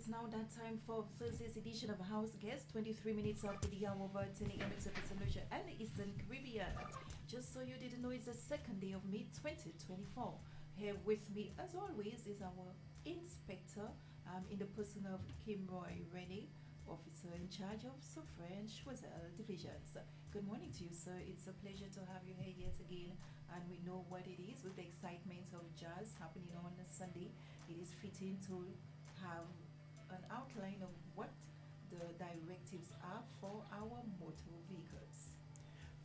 It's now that time for Thursday's edition of House Guest, 23 minutes after the hour of 10 a.m. in St. Lucia and the Eastern Caribbean. Just so you didn't know, it's the second day of May 2024. Here with me, as always, is our inspector in the person of Kimroy, Rene, officer in charge of Soufrere and Choiseul divisions. Good morning to you, sir. It's a pleasure to have you here yet again. And we know what it is with the excitement of jazz happening on a Sunday. It is fitting to have an outline of what the directives are for our motor vehicles.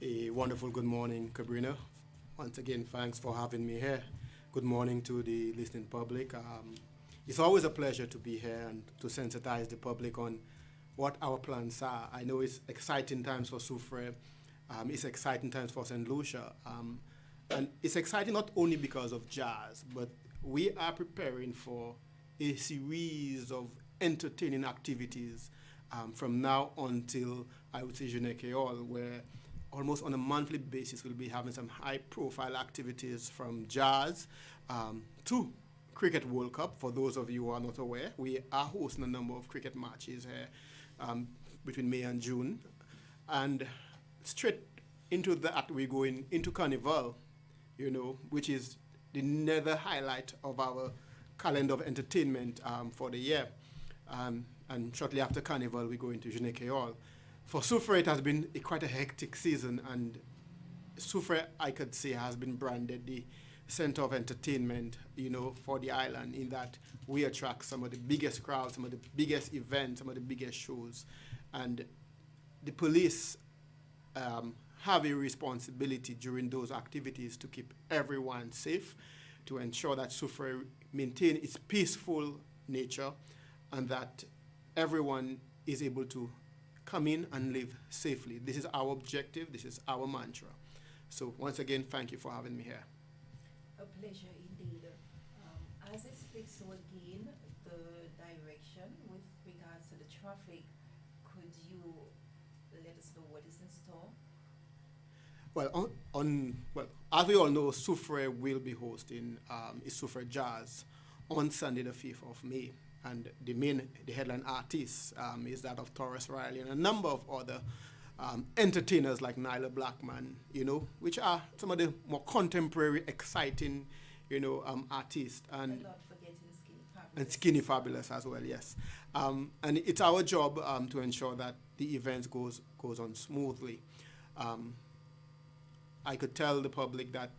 A wonderful good morning, Cabrina. Once again, thanks for having me here. Good morning to the listening public. It's always a pleasure to be here and to sensitize the public on what our plans are. I know it's exciting times for Soufrere. It's exciting times for St. Lucia. And it's exciting not only because of jazz, but we are preparing for a series of entertaining activities from now until, I would say, Choiseul, where almost on a monthly basis we'll be having some high-profile activities from jazz to Cricket World Cup. For those of you who are not aware, we are hosting a number of cricket matches here between May and June. And straight into that, we're going into Carnival, which is the nether highlight of our calendar of entertainment for the year. And shortly after Carnival, we go into Choiseul. For Soufrere, it has been quite a hectic season, and Soufrere, I could say, has been branded the center of entertainment, for the island, in that we attract some of the biggest crowds, some of the biggest events, some of the biggest shows. And the police have a responsibility during those activities to keep everyone safe, to ensure that Soufrere maintain its peaceful nature and that everyone is able to come in and live safely. This is our objective. This is our mantra. So once again, thank you for having me here. A pleasure indeed. As it speaks so again, the direction with regards to the traffic, could you let us know what is in store? Well, as we all know, Soufrere will be hosting its Soufrere Jazz on Sunday, the 5th of May. And the headline artist is that of Taurus Riley and a number of other entertainers like Nyla Blackman, which are some of the more contemporary, exciting, artists. And not forgetting Skinny Fabulous. And Skinny Fabulous as well, yes. And it's our job to ensure that the event goes on smoothly. I could tell the public that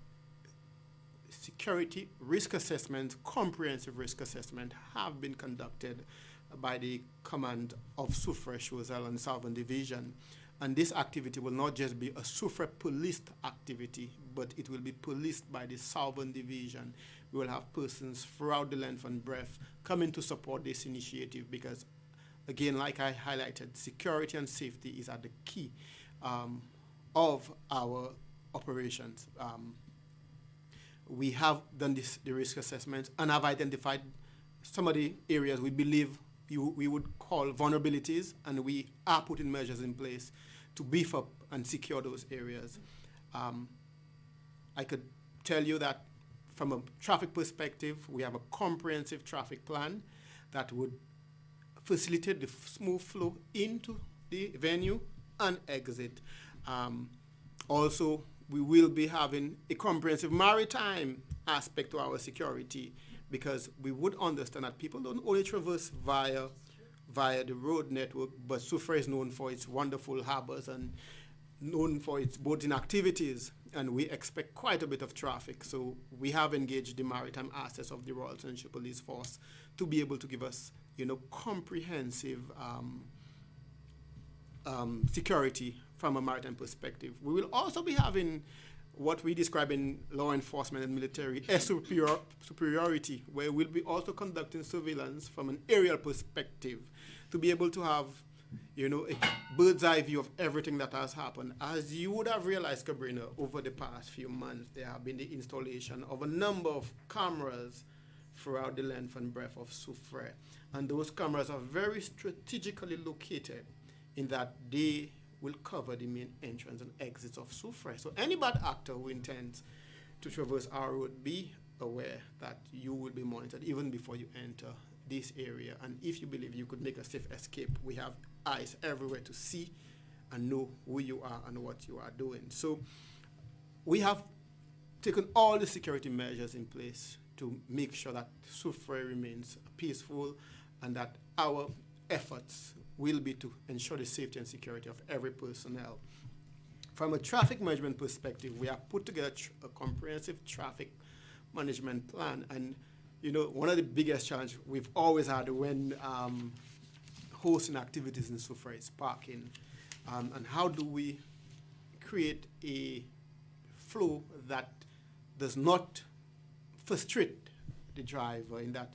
security risk assessment, comprehensive risk assessment, have been conducted by the command of Soufrere, Choiseul, and Southern Division. And this activity will not just be a Soufrere policed activity, but it will be policed by the Southern Division. We will have persons throughout the length and breadth coming to support this initiative because, again, like I highlighted, security and safety is at the key of our operations. We have done the risk assessment and have identified some of the areas we believe we would call vulnerabilities, and we are putting measures in place to beef up and secure those areas. I could tell you that from a traffic perspective, we have a comprehensive traffic plan that would facilitate the smooth flow into the venue and exit. Also, we will be having a comprehensive maritime aspect to our security because we would understand that people don't only traverse via the road network, but Soufrere is known for its wonderful harbors and known for its boating activities, and we expect quite a bit of traffic. So we have engaged the maritime assets of the Royal Tenerife Police Force to be able to give us, comprehensive security from a maritime perspective. We will also be having what we describe in law enforcement and military superiority, where we'll be also conducting surveillance from an aerial perspective to be able to have, a bird's eye view of everything that has happened. As you would have realized, Cabrina, over the past few months, there have been the installation of a number of cameras throughout the length and breadth of Soufrere. And those cameras are very strategically located in that they will cover the main entrance and exits of Soufrere. So any bad actor who intends to traverse our road, be aware that you will be monitored even before you enter this area. And if you believe you could make a safe escape, we have eyes everywhere to see and know who you are and what you are doing. So we have taken all the security measures in place to make sure that Soufrere remains peaceful and that our efforts will be to ensure the safety and security of every personnel. From a traffic management perspective, we have put together a comprehensive traffic management plan. And, you know, one of the biggest challenges we've always had when hosting activities in Soufrere is parking. And how do we create a flow that does not frustrate the driver in that,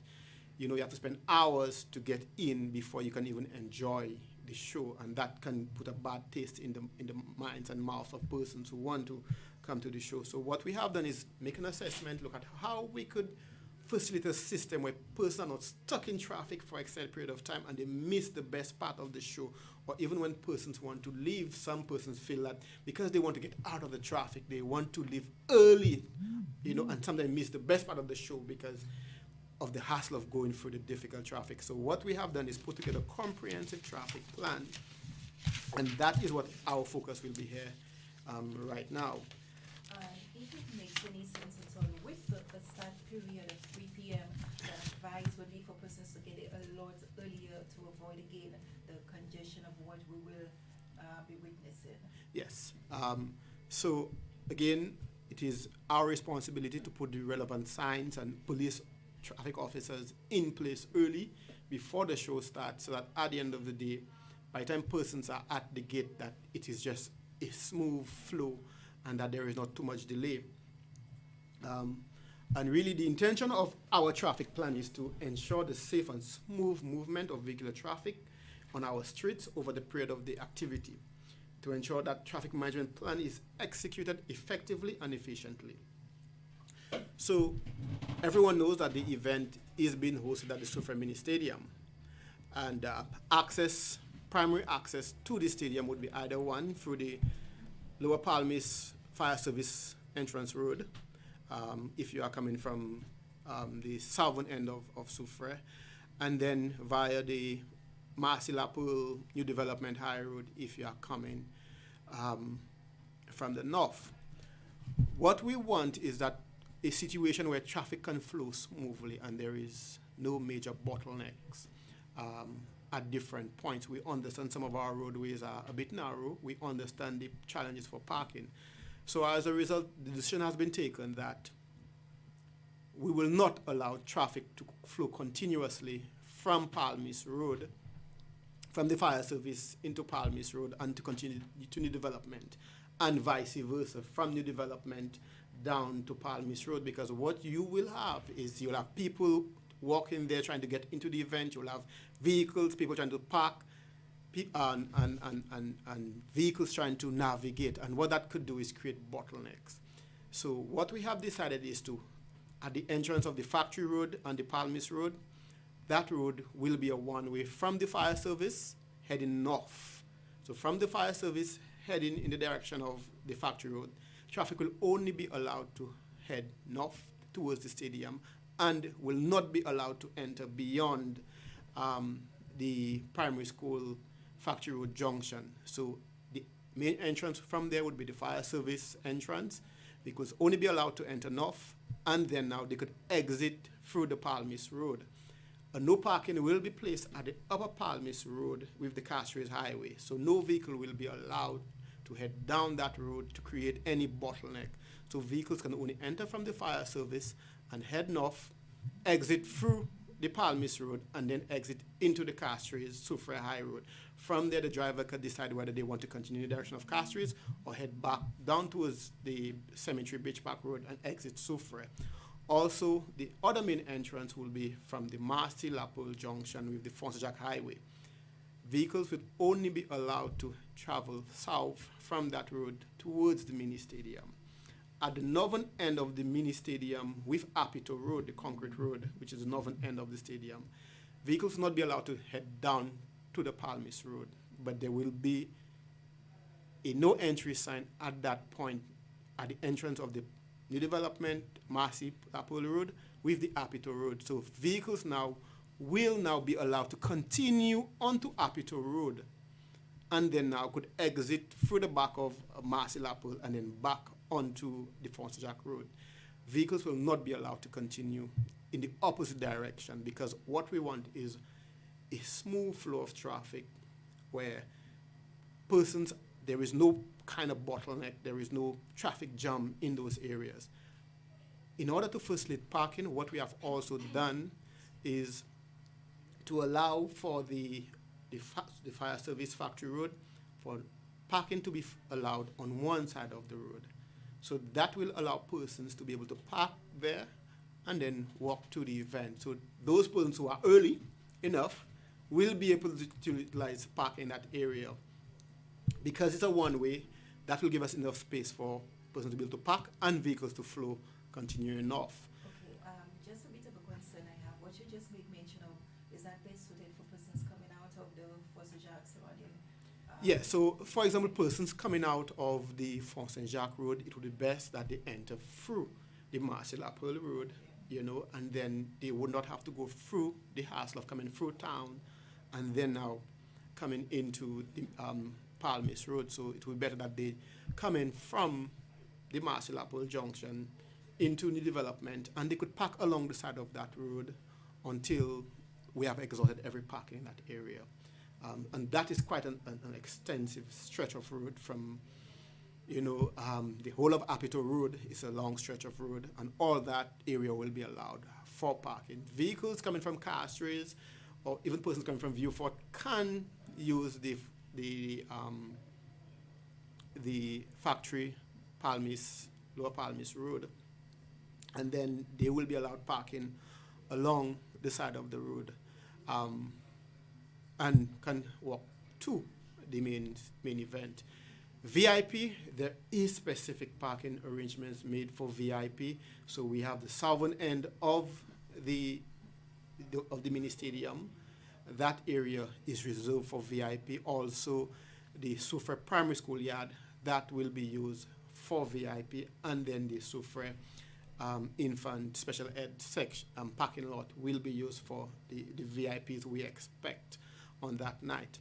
you know, you have to spend hours to get in before you can even enjoy the show, and that can put a bad taste in the minds and mouths of persons who want to come to the show. So what we have done is make an assessment, look at how we could facilitate a system where persons are not stuck in traffic for an extended period of time and they miss the best part of the show. Or even when persons want to leave, some persons feel that because they want to get out of the traffic, they want to leave early, you know, and sometimes miss the best part of the show because of the hassle of going through the difficult traffic. So what we have done is put together a comprehensive traffic plan, and that is what our focus will be here right now. If it makes any sense at all, with the start period of 3 p.m., the advice would be for persons to get it a lot earlier to avoid again the congestion of what we will be witnessing. Yes. So again, it is our responsibility to put the relevant signs and police traffic officers in place early before the show starts, so that at the end of the day, by the time persons are at the gate, that it is just a smooth flow and that there is not too much delay. And really the intention of our traffic plan is to ensure the safe and smooth movement of vehicular traffic on our streets over the period of the activity, to ensure that traffic management plan is executed effectively and efficiently. So everyone knows that the event is being hosted at the Soufrere Mini Stadium, and primary access to the stadium would be either one through the Lower Palmis Fire Service entrance road, if you are coming from the southern end of Soufrere, and then via the Marcy Lapul New Development High Road if you are coming from the north. What we want is that a situation where traffic can flow smoothly and there is no major bottlenecks at different points. We understand some of our roadways are a bit narrow. We understand the challenges for parking. So as a result, the decision has been taken that we will not allow traffic to flow continuously from Palmis Road, from the fire service into Palmis Road and to continue to new development, and vice versa, from new development down to Palmis Road, because what you will have is you'll have people walking there trying to get into the event, you'll have vehicles, people trying to park, and vehicles trying to navigate, and what that could do is create bottlenecks. So what we have decided is to, at the entrance of the Factory Road and the Palmis Road, that road will be a one-way from the fire service heading north. So from the fire service heading in the direction of the Factory Road, traffic will only be allowed to head north towards the stadium and will not be allowed to enter beyond the primary school Factory Road junction. So the main entrance from there would be the fire service entrance. They could only be allowed to enter north, and then now they could exit through the Palmis Road. A no parking will be placed at the upper Palmis Road with the Castries Highway. So no vehicle will be allowed to head down that road to create any bottleneck. So vehicles can only enter from the fire service and head north, exit through the Palmis Road, and then exit into the Castries Soufrere High Road. From there, the driver could decide whether they want to continue in the direction of Castries or head back down towards the Cemetery Beach Park Road and exit Soufrere. Also, the other main entrance will be from the Marcy Lapul junction with the Fonsajac Highway. Vehicles would only be allowed to travel south from that road towards the mini stadium. At the northern end of the mini stadium with Apito Road, the concrete road, which is the northern end of the stadium, vehicles will not be allowed to head down to the Palmis Road, but there will be a no entry sign at that point at the entrance of the new development, Marcy Lapul Road with the Apito Road. So vehicles now will now be allowed to continue onto Apito Road and then now could exit through the back of Marcel Apple and then back onto the Fonse Jacques Road. Vehicles will not be allowed to continue in the opposite direction because what we want is a smooth flow of traffic where persons, there is no kind of bottleneck, there is no traffic jam in those areas. In order to facilitate parking, what we have also done is to allow for the fire service factory road for parking to be allowed on one side of the road. So that will allow persons to be able to park there and then walk to the event. So those persons who are early enough will be able to utilize parking in that area. Because it's a one-way, that will give us enough space for persons to be able to park and vehicles to flow continuing off. Okay, just a bit of a concern I have. What you just made mention of, is that best suited for persons coming out of the Fonse Jacques surrounding? Yeah, so for example, persons coming out of the Fonse Jacques Road, it would be best that they enter through the Marcel Apple Road, you know, and then they would not have to go through the hassle of coming through town and then now coming into the Palmis Road. So it would be better that they come in from the Marcel Apple Junction into the development and they could park along the side of that road until we have exhausted every parking in that area. And that is quite an extensive stretch of road from, you know, the whole of Apito Road is a long stretch of road, and all that area will be allowed for parking. Vehicles coming from Castries or even persons coming from Viewfort can use the factory Lower Palmis Road, and then they will be allowed parking along the side of the road. And can walk to the main event. VIP, there is specific parking arrangements made for VIP. So we have the southern end of the mini stadium. That area is reserved for VIP. Also, the Soufrere Primary School yard, that will be used for VIP. And then the Soufrere infant special ed section parking lot will be used for the VIPs we expect on that night.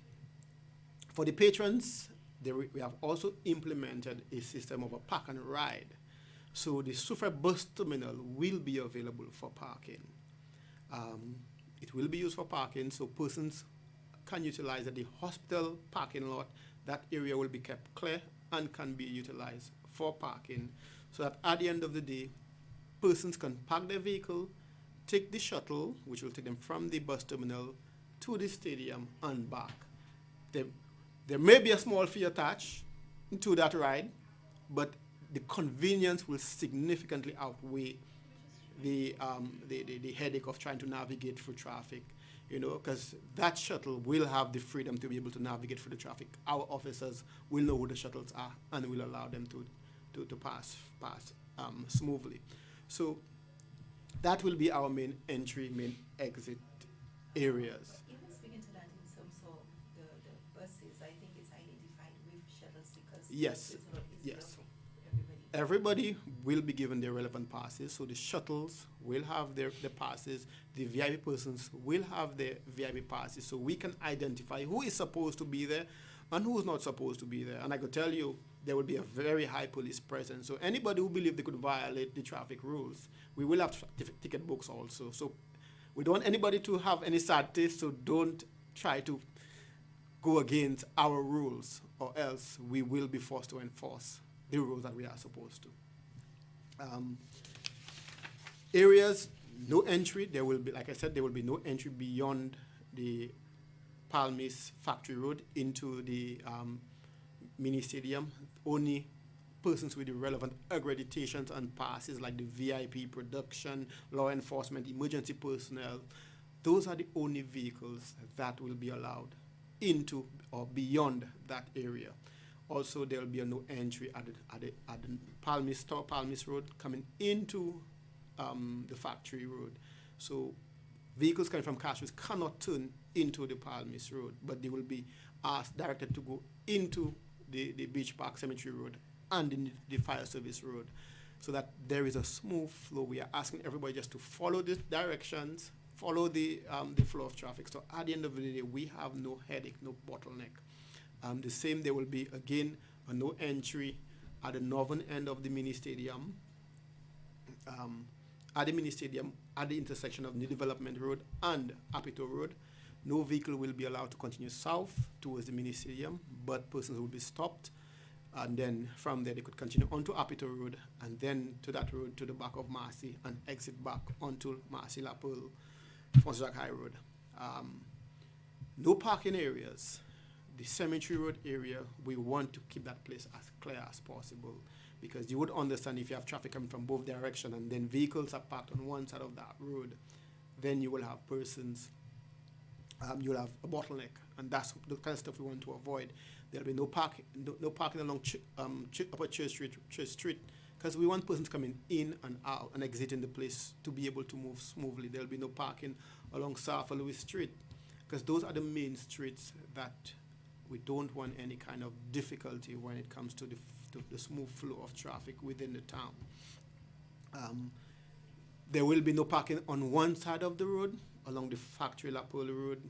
For the patrons, we have also implemented a system of a park and ride. So the Soufrere bus terminal will be available for parking. It will be used for parking, so persons can utilize the hospital parking lot. That area will be kept clear and can be utilized for parking, so that at the end of the day, persons can park their vehicle, take the shuttle, which will take them from the bus terminal to the stadium and back. There may be a small fee attached to that ride, but the convenience will significantly outweigh the headache of trying to navigate through traffic, you know, because that shuttle will have the freedom to be able to navigate through the traffic. Our officers will know who the shuttles are and will allow them to pass smoothly. So that will be our main entry, main exit areas. Even speaking to that in terms of the buses, I think it's identified with shuttles because Yes, it's a lot easier yes. for everybody. Everybody will be given their relevant passes, so the shuttles will have their passes, the VIP persons will have their VIP passes, so we can identify who is supposed to be there and who is not supposed to be there. And I could tell you, there will be a very high police presence. So anybody who believes they could violate the traffic rules, we will have ticket books also. So we don't want anybody to have any sad taste, so don't try to go against our rules, or else we will be forced to enforce the rules that we are supposed to. Areas, no entry. There will be, like I said, there will be no entry beyond the Palmis Factory Road into the mini stadium. Only persons with the relevant accreditations and passes, like the VIP, production, law enforcement, emergency personnel, those are the only vehicles that will be allowed into or beyond that area. Also, there will be no entry at the Palmis Road coming into the factory road. So vehicles coming from Castries cannot turn into the Palmis Road, but they will be directed to go into the Beach Park Cemetery Road and in the Fire Service Road, so that there is a smooth flow. We are asking everybody just to follow the directions, follow the flow of traffic. So at the end of the day, we have no headache, no bottleneck. The same, there will be again a no entry at the northern end of the mini stadium. At the mini stadium, at the intersection of New Development Road and Apito Road, no vehicle will be allowed to continue south towards the mini stadium, but persons will be stopped, and then from there they could continue onto Apito Road and then to that road to the back of Marcy and exit back onto Marcy La Pearl, Fonsac High Road. No parking areas. The Cemetery Road area, we want to keep that place as clear as possible, because you would understand if you have traffic coming from both directions and then vehicles are parked on one side of that road, then you will have persons, you'll have a bottleneck, and that's the kind of stuff we want to avoid. There'll be no parking, no parking along Upper Church Street, because we want persons coming in and out and exiting the place to be able to move smoothly. There'll be no parking along South Louis Street, because those are the main streets that we don't want any kind of difficulty when it comes to the smooth flow of traffic within the town. There will be no parking on one side of the road, along the Factory La Pearl Road,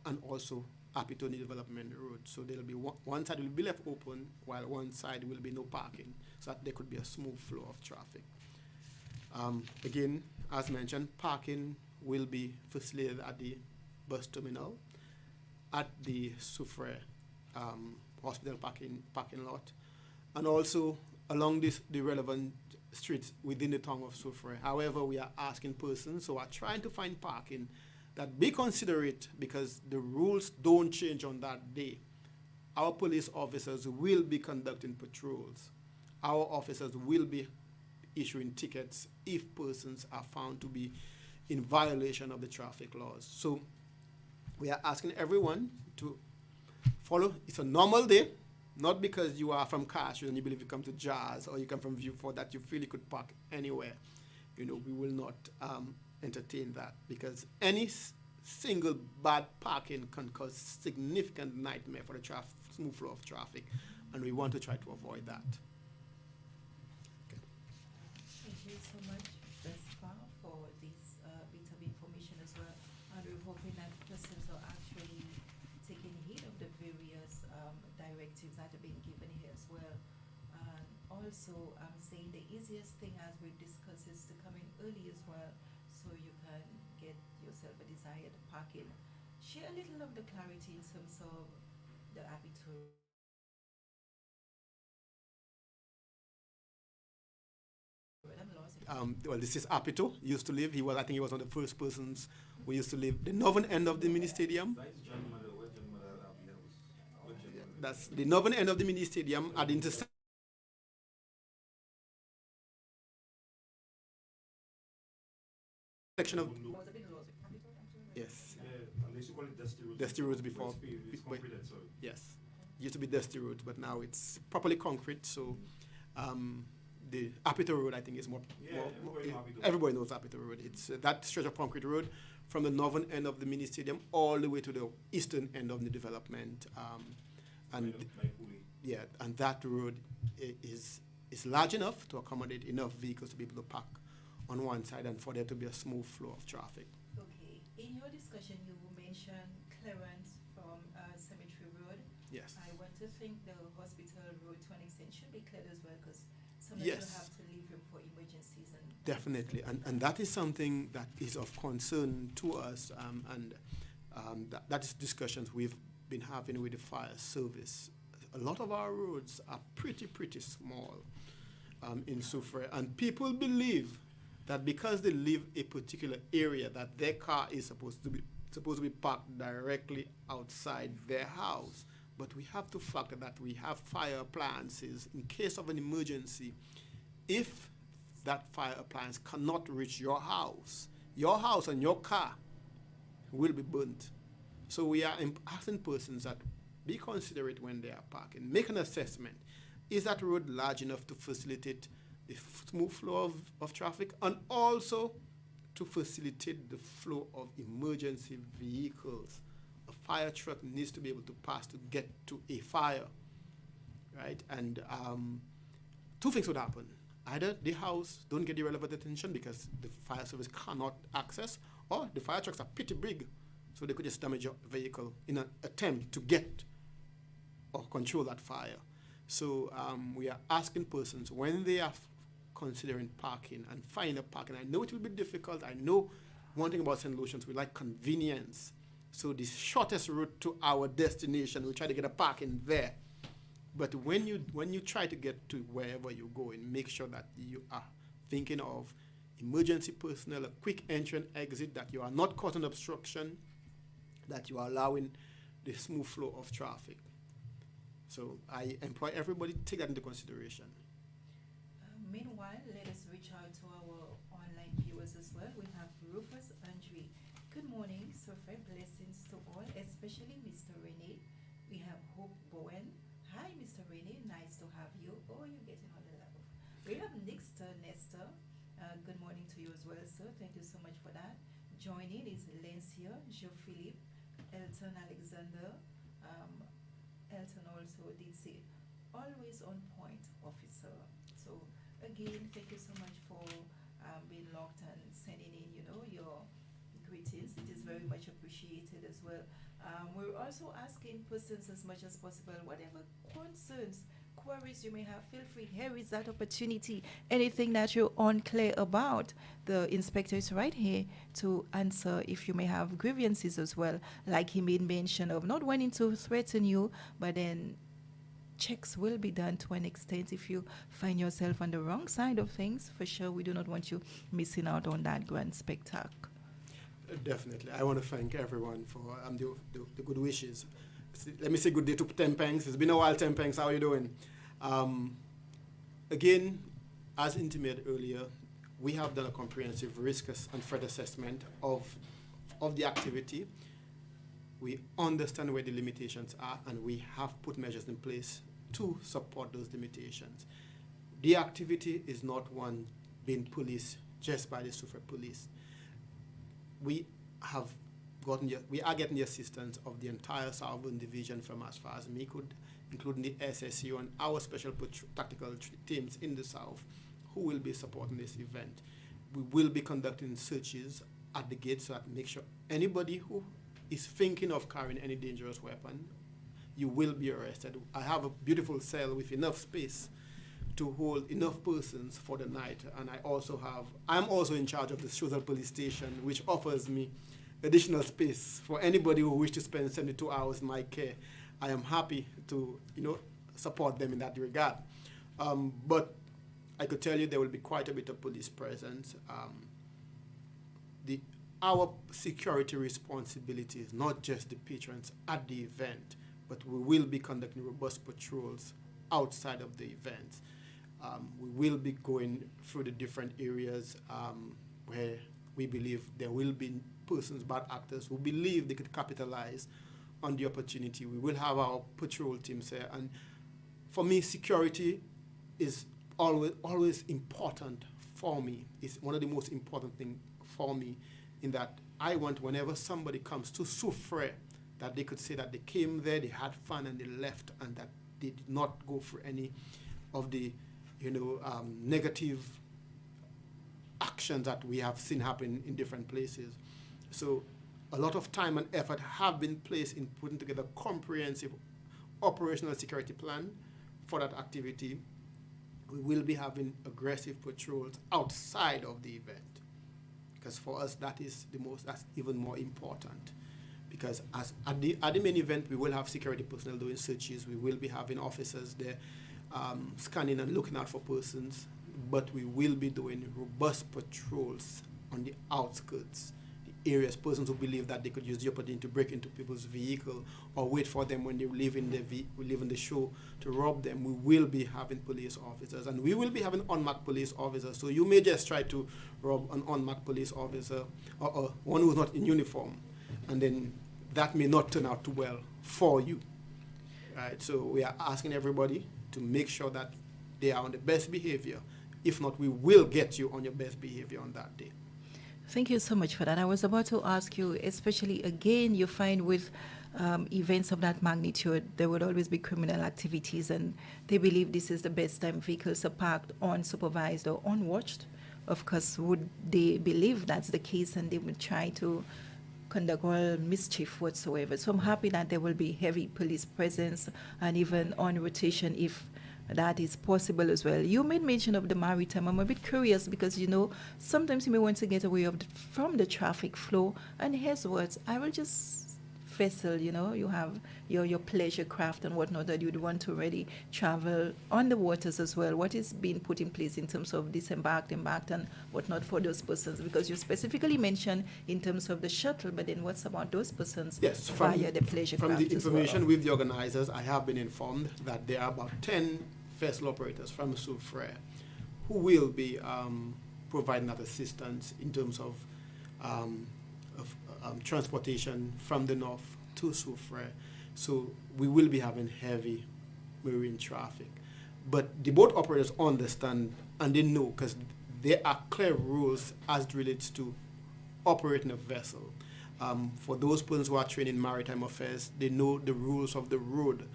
and also Apitoni Development Road. So there'll be one side will be left open, while one side will be no parking, so that there could be a smooth flow of traffic. Again, as mentioned, parking will be facilitated at the bus terminal, at the Soufrere hospital parking lot, and also along the relevant streets within the town of Soufrere. However, we are asking persons who are trying to find parking that be considerate, because the rules don't change on that day. Our police officers will be conducting patrols. Our officers will be issuing tickets if persons are found to be in violation of the traffic laws. So we are asking everyone to follow. It's a normal day, not because you are from Castro and you believe you come to Jazz or you come from Viewport that you feel you could park anywhere. We will not entertain that, because any single bad parking can cause significant nightmare for the smooth flow of traffic, and we want to try to avoid that. Thank you so much, thus far, for this bit of information as well. And we're hoping that persons are actually taking heed of the various directives that are being given here as well. And also, I'm saying the easiest thing, as we've discussed, is to come in early as well, so you can get yourself a desired parking. Share a little of the clarity in terms of the Abitur. Well, this is Apito used to live. I think he was one of the first persons who used to live the northern end of the mini stadium. That's the northern end of the mini stadium at the intersection of. Yes. Dusty roads before. Yes. It used to be dusty roads, but now it's properly concrete. So the Apito Road, I think, is more everybody knows Apito Road. It's that stretch of concrete road from the northern end of the mini stadium all the way to the eastern end of the development. And that road is large enough to accommodate enough vehicles to be able to park on one side and for there to be a smooth flow of traffic. Okay. In your discussion, you mentioned clearance from Cemetery Road. Yes. I want to think the hospital road to an extent should be cleared as well, because sometimes Yes. you have to leave room for emergencies. Definitely, and that is something that is of concern to us, that is discussions we've been having with the fire service. A lot of our roads are pretty small in Soufrere, and people believe that because they live a particular area, that their car is supposed to be parked directly outside their house. But we have to factor that we have fire appliances in case of an emergency. If that fire appliance cannot reach your house and your car will be burnt. So we are asking persons that be considerate when they are parking. Make an assessment. Is that road large enough to facilitate the smooth flow of traffic, and also to facilitate the flow of emergency vehicles? A fire truck needs to be able to pass to get to a fire, right? And two things would happen. Either the house don't get the relevant attention because the fire service cannot access, or the fire trucks are pretty big, so they could just damage your vehicle in an attempt to get or control that fire. So we are asking persons when they are considering parking and finding a parking. I know it will be difficult. I know one thing about St. Lucians, we like convenience. So the shortest route to our destination, we try to get a parking there. But when you try to get to wherever you're going, make sure that you are thinking of emergency personnel, a quick entry and exit, that you are not causing obstruction, that you are allowing the smooth flow of traffic. So I employ everybody to take that into consideration. Meanwhile, let us reach out to our online viewers as well. We have Rufus Andre. Good morning, Soufrere. Blessings to all, especially Mr. Rene. We have Hope Bowen. Hi, Mr. Rene. Nice to have you. Oh, you're getting all the love. We have Nestor. Good morning to you as well, sir. Thank you so much for that. Joining is Lencia, Joe-Philippe, Elton Alexander. Elton also did say, always on point, officer. So again, thank you so much for being locked and sending in, your greetings. It is very much appreciated as well. We're also asking persons as much as possible, whatever concerns, queries you may have, feel free. Here is that opportunity. Anything that you're unclear about, the inspector is right here to answer if you may have grievances as well, like he made mention of not wanting to threaten you, but then checks will be done to an extent if you find yourself on the wrong side of things. For sure, we do not want you missing out on that grand spectacle. Definitely. I want to thank everyone for the good wishes. Let me say good day to Tempengs. It's been a while, Tempengs. How are you doing? Again, as intimated earlier, we have done a comprehensive risk and threat assessment of the activity. We understand where the limitations are, and we have put measures in place to support those limitations. The activity is not one being policed just by the Soufrere police. We are getting the assistance of the entire Southern Division from as far as Mikud, including the SSU and our special tactical teams in the South, who will be supporting this event. We will be conducting searches at the gate so that make sure anybody who is thinking of carrying any dangerous weapon, you will be arrested. I have a beautiful cell with enough space to hold enough persons for the night, and I'm also in charge of the Choiseul police station, which offers me additional space for anybody who wishes to spend 72 hours in my care. I am happy to, support them in that regard. But I could tell you there will be quite a bit of police presence. Our security responsibility is not just the patrons at the event, but we will be conducting robust patrols outside of the event. We will be going through the different areas where we believe there will be persons, bad actors, who believe they could capitalize on the opportunity. We will have our patrol teams there. And for me, security is always important for me. It's one of the most important things for me, in that I want whenever somebody comes to Soufrere, that they could say that they came there, they had fun, and they left, and that they did not go through any of the negative actions that we have seen happen in different places. So a lot of time and effort have been placed in putting together a comprehensive operational security plan for that activity. We will be having aggressive patrols outside of the event, because for us that's even more important. Because at the main event, we will have security personnel doing searches. We will be having officers there scanning and looking out for persons, but we will be doing robust patrols on the outskirts, the areas, persons who believe that they could use the opportunity to break into people's vehicle or wait for them when they're leaving the show to rob them. We will be having police officers, and we will be having unmarked police officers. So you may just try to rob an unmarked police officer or one who's not in uniform, and then that may not turn out too well for you. Right? So we are asking everybody to make sure that they are on the best behavior. If not, we will get you on your best behavior on that day. Thank you so much for that. I was about to ask you, especially again, you find with events of that magnitude, there would always be criminal activities, and they believe this is the best time vehicles are parked unsupervised or unwatched of course, would they believe that's the case and they would try to conduct all mischief whatsoever. So I'm happy that there will be heavy police presence and even on rotation if that is possible as well. You made mention of the maritime. I'm a bit curious because sometimes you may want to get away from the traffic flow. And here's what I will just vessel. You have your pleasure craft and whatnot that you'd want to really travel on the waters as well. What is being put in place in terms of disembarked, embarked, and whatnot for those persons? Because you specifically mentioned in terms of the shuttle, but then what's about those persons via the pleasure craft? From the information with the organizers, I have been informed that there are about 10 vessel operators from Soufrere who will be providing that assistance in terms of transportation from the north to Soufrere. So we will be having heavy marine traffic. But the boat operators understand and they know because there are clear rules as it relates to operating a vessel. For those persons who are trained in maritime affairs, they know the rules of the road.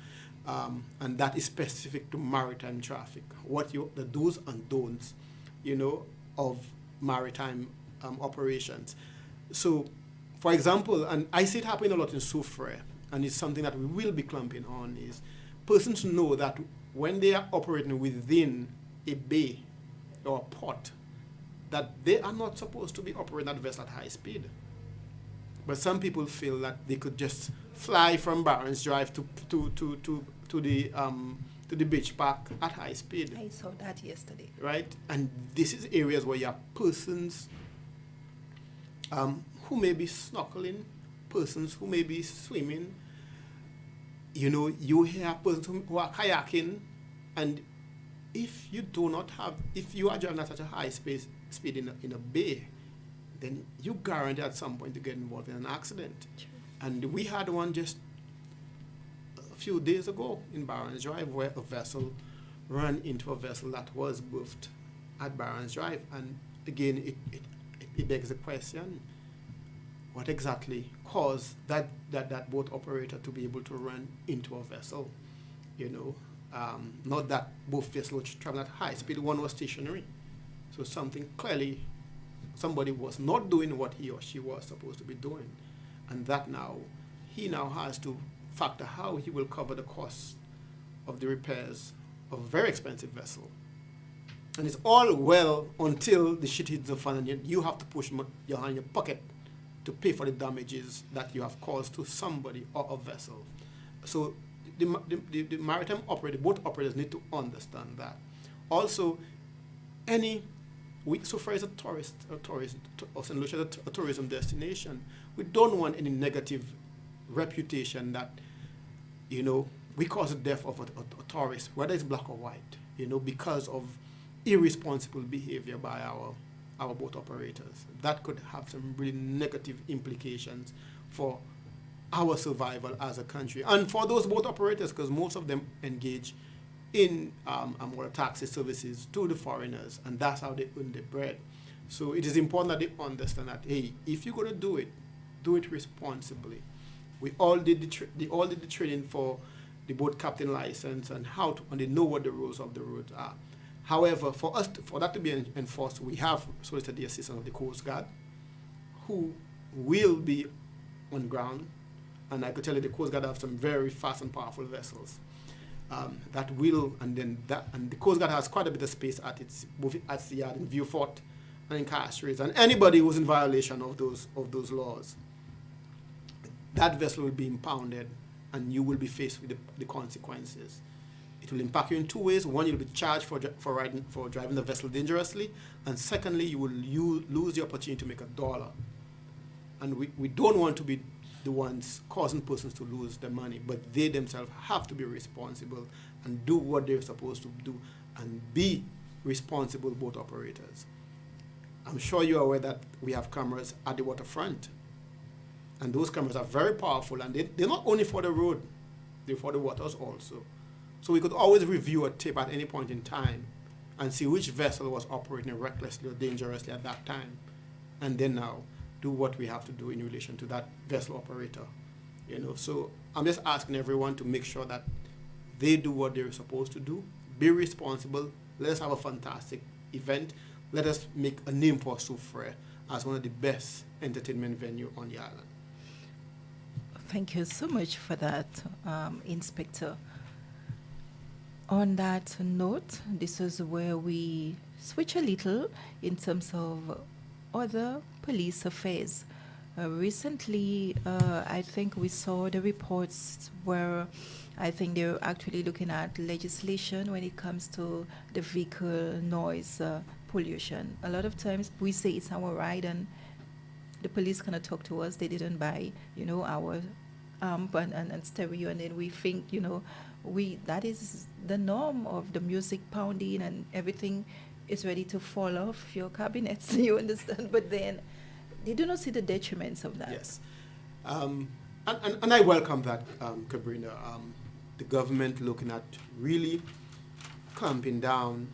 And that is specific to maritime traffic. The do's and don'ts, of maritime operations. So, for example, and I see it happening a lot in Soufrere, and it's something that we will be clamping on, is persons know that when they are operating within a bay or a port, that they are not supposed to be operating that vessel at high speed. But some people feel that they could just fly from Barons Drive to the beach park at high speed. I saw that yesterday. Right? And this is areas where you have persons who may be snorkeling, persons who may be swimming. You hear persons who are kayaking, and if you are driving at such a high speed in a bay, then you guarantee at some point to get involved in an accident. True. And we had one just a few days ago in Barons Drive where a vessel ran into a vessel that was berthed at Barons Drive. And again, it begs the question, what exactly caused that boat operator to be able to run into a vessel? Not that both vessels traveling at high speed, one was stationary. So somebody was not doing what he or she was supposed to be doing. And he now has to factor how he will cover the cost of the repairs of a very expensive vessel. And it's all well until the shit hits the fan and you have to push your hand in your pocket to pay for the damages that you have caused to somebody or a vessel. So the maritime operator, boat operators need to understand that. Also, Soufrere is a tourism destination. We don't want any negative reputation that, we cause the death of a tourist, whether it's black or white, because of irresponsible behavior by our boat operators. That could have some really negative implications for our survival as a country. And for those boat operators, because most of them engage in taxi services to the foreigners, and that's how they earn their bread. So it is important that they understand that, hey, if you're going to do it responsibly. We all did the training for the boat captain license and they know what the rules of the road are. However, for that to be enforced, we have solicited the assistance of the Coast Guard, who will be on ground, and I could tell you the Coast Guard have some very fast and powerful vessels. And the Coast Guard has quite a bit of space both at the yard in Viewfort and in Castries, and anybody who's in violation of those laws, that vessel will be impounded, and you will be faced with the consequences. It will impact you in two ways. One, you'll be charged for driving the vessel dangerously, and secondly, you will lose the opportunity to make $1. And we don't want to be the ones causing persons to lose their money, but they themselves have to be responsible and do what they're supposed to do and be responsible boat operators. I'm sure you're aware that we have cameras at the waterfront, and those cameras are very powerful, and they're not only for the road, they're for the waters also. So we could always review a tape at any point in time and see which vessel was operating recklessly or dangerously at that time, and then now do what we have to do in relation to that vessel operator. So I'm just asking everyone to make sure that they do what they're supposed to do, be responsible. Let's have a fantastic event. let us make a name for Soufrere as one of the best entertainment venue on the island. Thank you so much for that, Inspector. On that note, this is where we switch a little in terms of other police affairs. Recently, I think we saw the reports where I think they're actually looking at legislation when it comes to the vehicle noise pollution. A lot of times we say it's our right, and the police cannot talk to us. They didn't buy, our amp and stereo, and then we think, that is the norm of the music pounding and everything is ready to fall off your cabinets. You understand? But then they do not see the detriments of that. Yes. And I welcome that, Cabrina. The government looking at really clamping down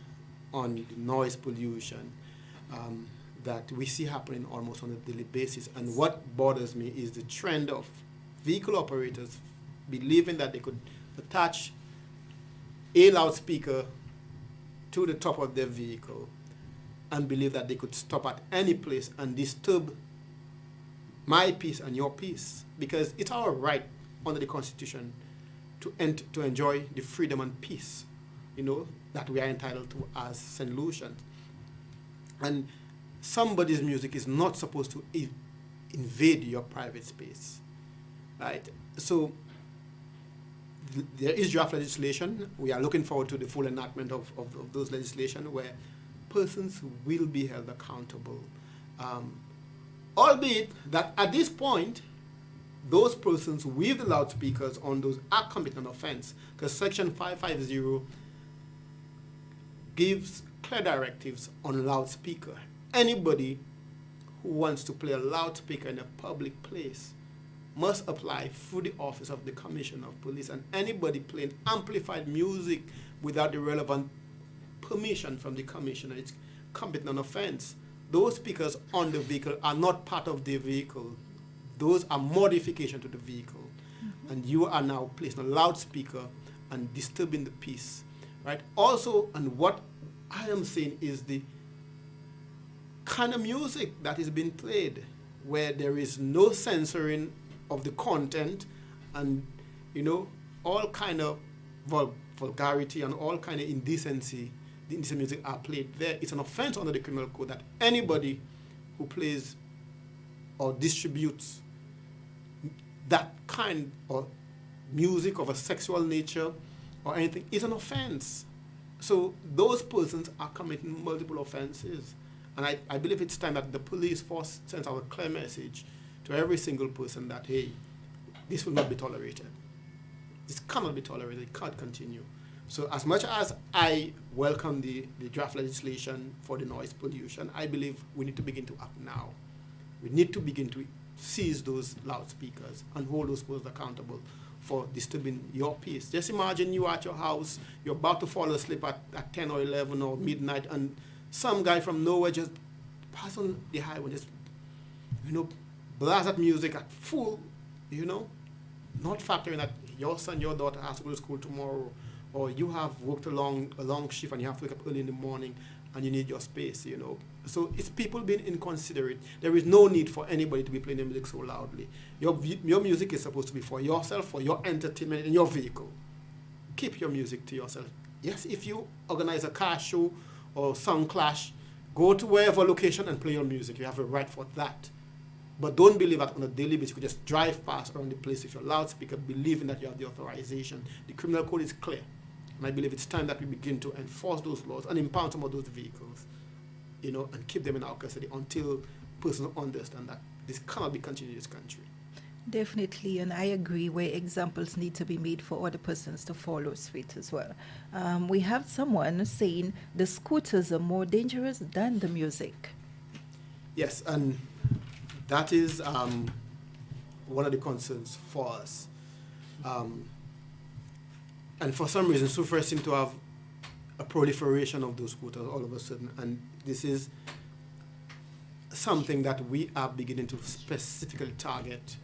on the noise pollution that we see happening almost on a daily basis. And what bothers me is the trend of vehicle operators believing that they could attach a loudspeaker to the top of their vehicle and believe that they could stop at any place and disturb my peace and your peace, because it's our right under the Constitution to enjoy the freedom and peace, that we are entitled to as St. Lucians. And somebody's music is not supposed to invade your private space, right? So there is draft legislation. We are looking forward to the full enactment of those legislation where persons will be held accountable. Albeit that at this point, those persons with the loudspeakers on those are committing an offense, because Section 550 gives clear directives on loudspeaker. Anybody who wants to play a loudspeaker in a public place must apply through the office of the Commissioner of Police, and anybody playing amplified music without the relevant permission from the Commissioner is committing an offense. Those speakers on the vehicle are not part of the vehicle. Those are modification to the vehicle. Mm-hmm. And you are now placing a loudspeaker and disturbing the peace, right? Also, and what I am saying is the kind of music that is being played where there is no censoring of the content and, all kind of vulgarity and all kind of indecency. The indecent music are played there. It's an offense under the criminal code that anybody who plays or distributes that kind of music of a sexual nature or anything is an offense. So those persons are committing multiple offenses. And I believe it's time that the police force sends out a clear message to every single person that, hey, this will not be tolerated. This cannot be tolerated. It can't continue. So as much as I welcome the draft legislation for the noise pollution, I believe we need to begin to act now. We need to begin to seize those loudspeakers and hold those persons accountable for disturbing your peace. Just imagine you at your house, you're about to fall asleep at 10 or 11 or midnight, and some guy from nowhere just pass on the highway, just, blast that music at full, not factoring that your son, your daughter has to go to school tomorrow, or you have worked a long shift and you have to wake up early in the morning and you need your space, So it's people being inconsiderate. There is no need for anybody to be playing the music so loudly. Your music is supposed to be for yourself, for your entertainment in your vehicle. Keep your music to yourself. Yes, if you organize a car show or song clash, go to wherever location and play your music. You have a right for that. But don't believe that on a daily basis you could just drive past around the place with your loudspeaker, believing that you have the authorization. The criminal code is clear. And I believe it's time that we begin to enforce those laws and impound some of those vehicles, and keep them in our custody until persons understand that this cannot be continued in this country. Definitely, and I agree where examples need to be made for other persons to follow suit as well. We have someone saying the scooters are more dangerous than the music. Yes, and that is one of the concerns for us. And for some reason, Soufrere seem to have a proliferation of those scooters all of a sudden, and this is something that we are beginning to specifically target,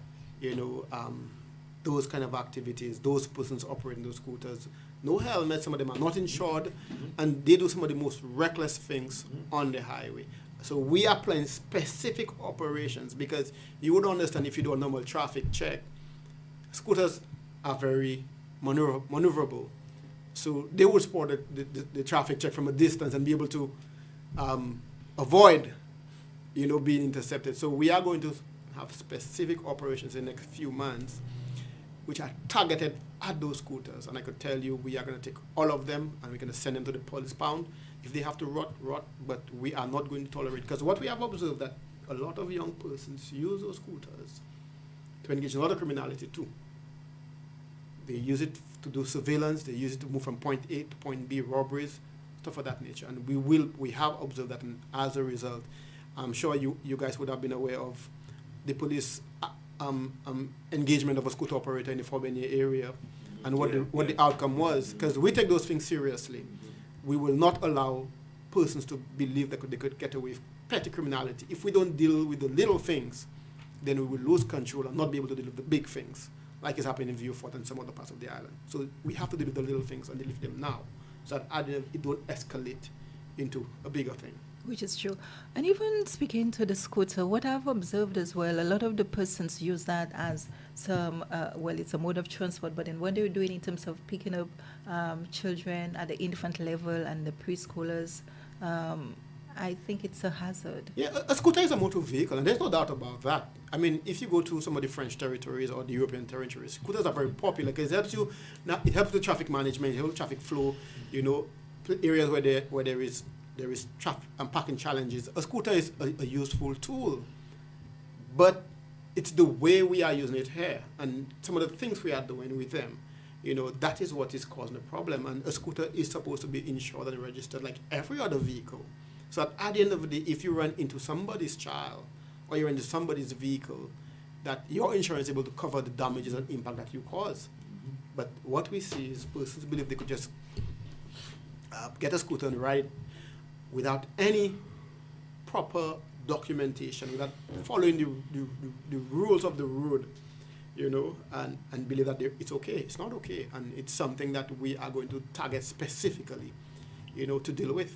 those kind of activities, those persons operating those scooters, no helmet, some of them are not insured, and they do some of the most reckless things on the highway. So we are planning specific operations because you would understand if you do a normal traffic check, scooters are very maneuverable. So they will spot the traffic check from a distance and be able to avoid, being intercepted. So we are going to have specific operations in the next few months which are targeted at those scooters. And I could tell you we are going to take all of them and we're going to send them to the police pound. If they have to rot, but we are not going to tolerate. Because what we have observed that a lot of young persons use those scooters to engage in other criminality too. They use it to do surveillance. They use it to move from point A to point B, robberies, stuff of that nature. And we have observed that, and as a result, I'm sure you guys would have been aware of the police engagement of a scooter operator in the Forbenier area, and what the outcome was. Because we take those things seriously. We will not allow persons to believe that they could get away with petty criminality. If we don't deal with the little things, then we will lose control and not be able to deal with the big things, like is happening in Vieux-Fort and some other parts of the island. So we have to deal with the little things and deal with them now, so that it don't escalate into a bigger thing. Which is true. And even speaking to the scooter, what I've observed as well, a lot of the persons use that as it's a mode of transport, but then what they're doing in terms of picking up children at the infant level and the preschoolers, I think it's a hazard. Yeah, a scooter is a motor vehicle, and there's no doubt about that. I mean, if you go to some of the French territories or the European territories, scooters are very popular because it helps the traffic management, it helps traffic flow, areas where there is traffic and parking challenges. A scooter is a useful tool, but it's the way we are using it here and some of the things we are doing with them, that is what is causing the problem. And a scooter is supposed to be insured and registered like every other vehicle. So that at the end of the day, if you run into somebody's child or you run into somebody's vehicle, that your insurance is able to cover the damages and impact that you cause. But what we see is persons believe they could just get a scooter and ride without any proper documentation, without following the rules of the road, and believe that it's okay. It's not okay, and it's something that we are going to target specifically, to deal with.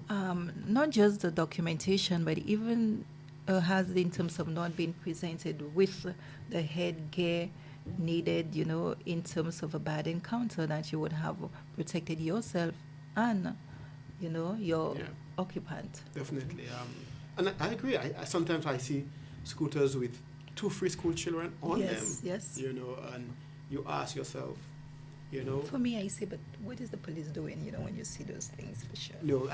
Not just the documentation, but even hazard in terms of not being presented with the headgear needed, in terms of a bad encounter, that you would have protected yourself and your occupant. Definitely. And I agree. I sometimes I see scooters with 2 free school children on them. Yes. And you ask yourself, For me, I say, but what is the police doing, when you see those things, for sure? No,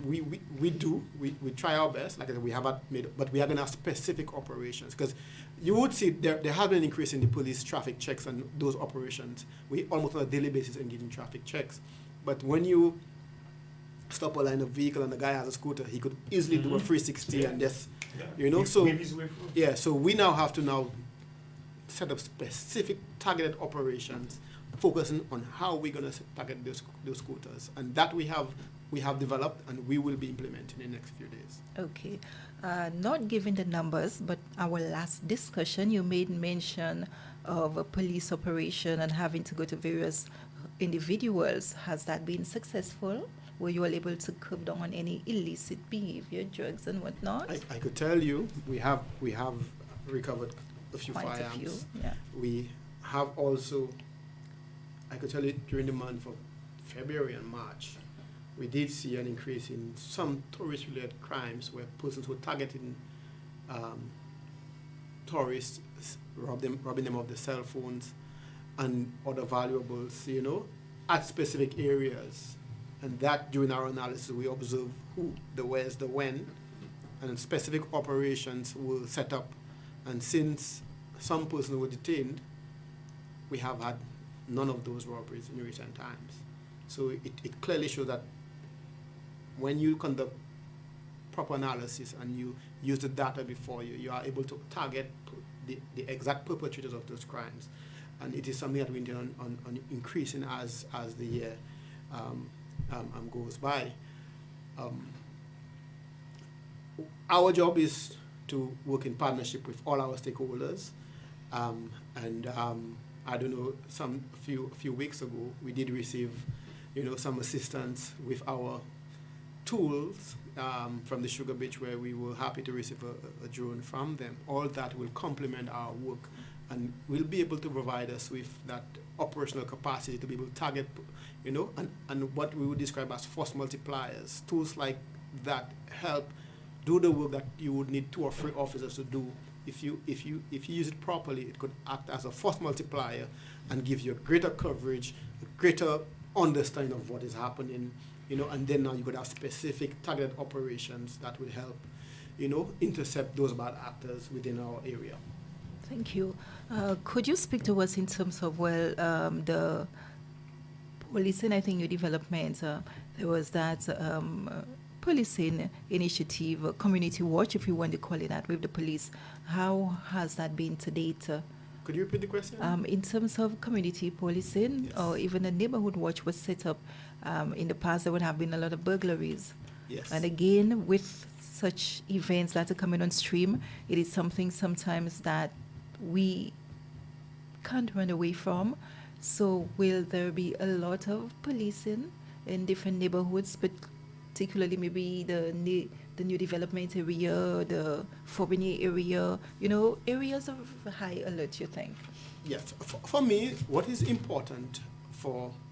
we do. We try our best. Like I said, we haven't made, but we are going to have specific operations. Because you would see there has been an increase in the police traffic checks and those operations. We almost on a daily basis engage in traffic checks. But when you stop a line of vehicle and the guy has a scooter, he could easily do a 360 and just, so we now have to set up specific targeted operations focusing on how we're going to target those scooters. And that we have developed and we will be implementing in the next few days. Okay. Not giving the numbers, but our last discussion, you made mention of a police operation and having to go to various individuals. Has that been successful? Were you able to curb down on any illicit behavior, drugs and whatnot? I could tell you we have recovered a few firearms. Yeah. We have also, I could tell you during the month of February and March, we did see an increase in some tourist-related crimes where persons were targeting tourists, robbing them of their cell phones and other valuables, at specific areas. And that, during our analysis, we observe who, the where's, the when, and specific operations were set up. And since some persons were detained, we have had none of those robberies in recent times. So it clearly shows that when you conduct proper analysis and you use the data before you, you are able to target the exact perpetrators of those crimes. And it is something that we intend on increasing as the year goes by. Our job is to work in partnership with all our stakeholders, and I don't know, a few weeks ago, we did receive, some assistance with our tools from the Sugar Beach, where we were happy to receive a drone from them. All that will complement our work and will be able to provide us with that operational capacity to be able to target, and what we would describe as force multipliers. Tools like that help do the work that you would need 2 or 3 officers to do. If you use it properly, it could act as a force multiplier and give you a greater coverage, a greater understanding of what is happening, and then now you could have specific targeted operations that would help, intercept those bad actors within our area. Thank you. Could you speak to us in terms of, the policing, I think, new development? There was that policing initiative, community watch, if you want to call it that, with the police. How has that been to date? Could you repeat the question? In terms of community policing, Yes. or even a neighborhood watch was set up. In the past, there would have been a lot of burglaries. Yes. And again, with such events that are coming on stream, it is something sometimes that we can't run away from. So will there be a lot of policing in different neighborhoods, particularly maybe the new development area, the Forbigny area, areas of high alert, you think? Yes. For me, what is important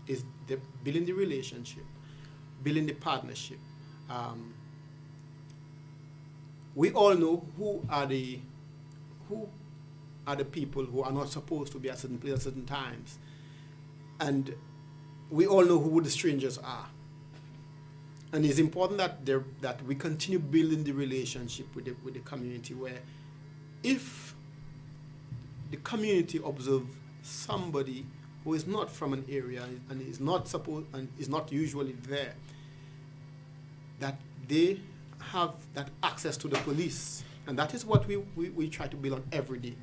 is building the relationship, building the partnership. We all know who are the people who are not supposed to be at certain places at certain times, and we all know who the strangers are. And it's important that we continue building the relationship with the community, where if the community observe somebody who is not from an area and is not usually there, that they have that access to the police. And that is what we try to build on every day.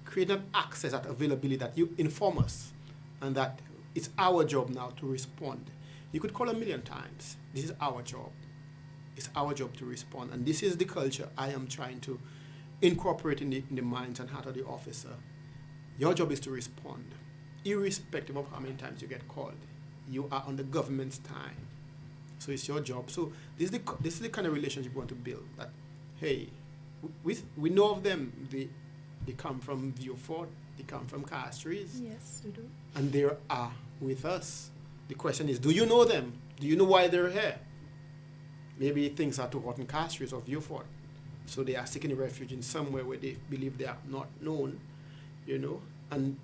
Create an access, that availability, that you inform us, and that it's our job now to respond. You could call 1,000,000 times. This is our job. It's our job to respond. And this is the culture I am trying to incorporate in the minds and heart of the officer. Your job is to respond, irrespective of how many times you get called. You are on the government's time. So it's your job. So this is the kind of relationship we want to build. That, hey, we know of them. They come from Vieux-Fort. They come from Castries. Yes, we do. And they are with us. The question is, do you know them? Do you know why they're here? Maybe things are too hot in Castries or Vieux-Fort, so they are seeking refuge in somewhere where they believe they are not known, And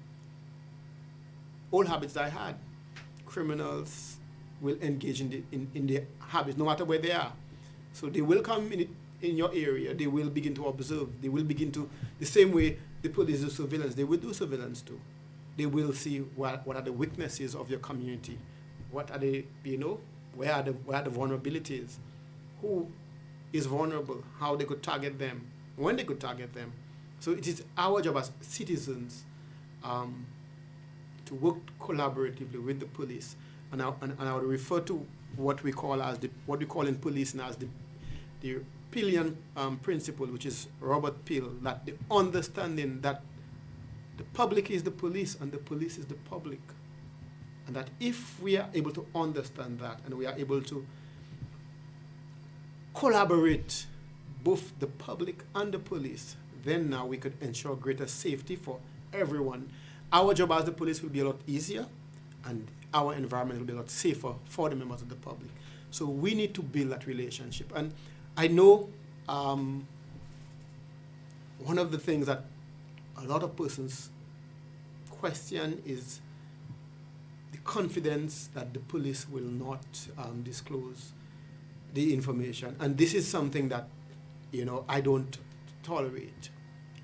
old habits I had, criminals will engage in their habits no matter where they are. So they will come in your area. They will begin to observe. They will begin to, the same way the police do surveillance, they will do surveillance too. They will see what are the weaknesses of your community. What are they, where are the vulnerabilities? Who is vulnerable? How they could target them? When they could target them? So it is our job as citizens to work collaboratively with the police. And I would refer to what we call in policing as the Pillion principle, which is Robert Peel, that the understanding that the public is the police and the police is the public. And that if we are able to understand that and we are able to collaborate, both the public and the police, then now we could ensure greater safety for everyone. Our job as the police will be a lot easier, and our environment will be a lot safer for the members of the public. So we need to build that relationship. And I know one of the things that a lot of persons question is the confidence that the police will not disclose the information. And this is something that, I don't tolerate.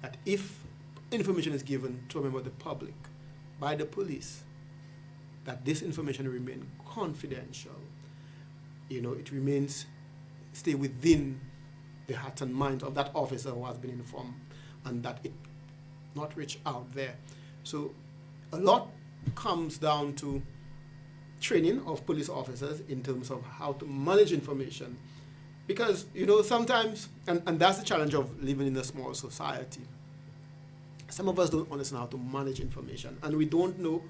That if information is given to a member of the public by the police, that this information remain confidential. It remains, stay within the heart and mind of that officer who has been informed, and that it not reach out there. So a lot comes down to training of police officers in terms of how to manage information. Because, sometimes, and that's the challenge of living in a small society. some of us don't understand how to manage information, and we don't know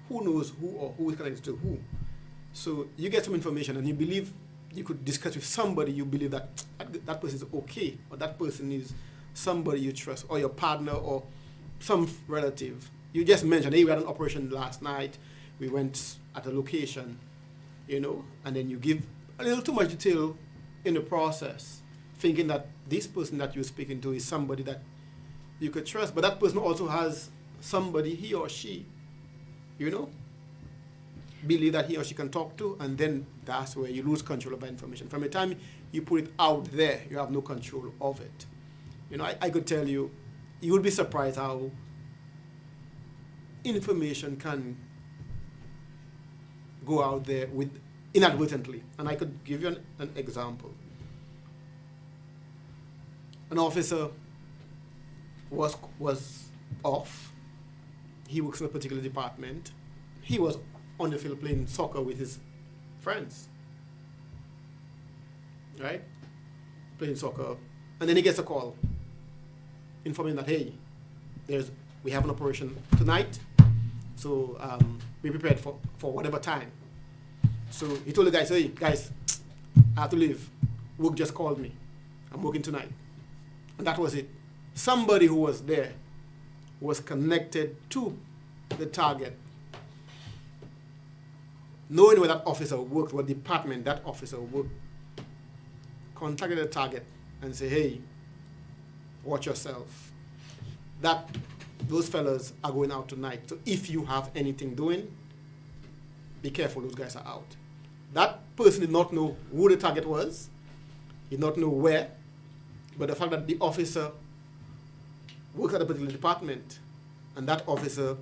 who knows who or who is connected to who. So you get some information and you believe you could discuss with somebody, you believe that person is okay, or that person is somebody you trust, or your partner, or some relative. You just mentioned, hey, we had an operation last night, we went at a location, and then you give a little too much detail in the process, thinking that this person that you're speaking to is somebody that you could trust, but that person also has somebody, he or she, believe that he or she can talk to, and then that's where you lose control of that information. From the time you put it out there, you have no control of it. I could tell you, you would be surprised how information can go out there with inadvertently. And I could give you an example. An officer was off. He works in a particular department. He was on the field playing soccer with his friends, right? Playing soccer, and then he gets a call informing that, hey, we have an operation tonight, so be prepared for whatever time. So he told the guys, hey guys, I have to leave. Work just called me. I'm working tonight. And that was it. Somebody who was there was connected to the target, knowing where that officer worked, what department that officer worked, contacted the target and say, hey, watch yourself. Those fellas are going out tonight. So if you have anything doing, be careful, those guys are out. That person did not know who the target was, he did not know where, but the fact that the officer works at a particular department and that officer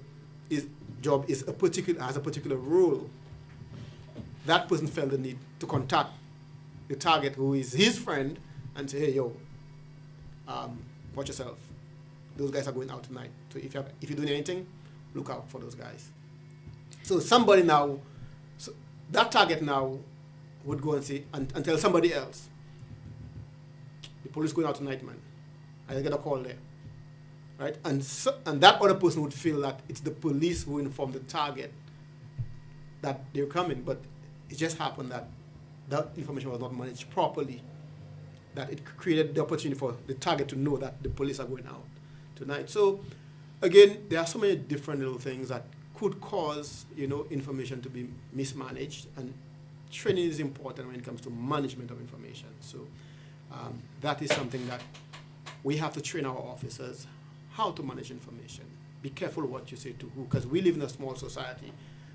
job has a particular role, that person felt the need to contact the target, who is his friend, and say, hey, yo, watch yourself. Those guys are going out tonight. So if you're doing anything, look out for those guys. So somebody now, that target now would go and say, and tell somebody else, the police going out tonight, man. I get a call there. Right? And that other person would feel that it's the police who informed the target that they're coming, but it just happened that that information was not managed properly, that it created the opportunity for the target to know that the police are going out tonight. So again, there are so many different little things that could cause, information to be mismanaged, and training is important when it comes to management of information. So that is something that we have to train our officers how to manage information. Be careful what you say to who, because we live in a small society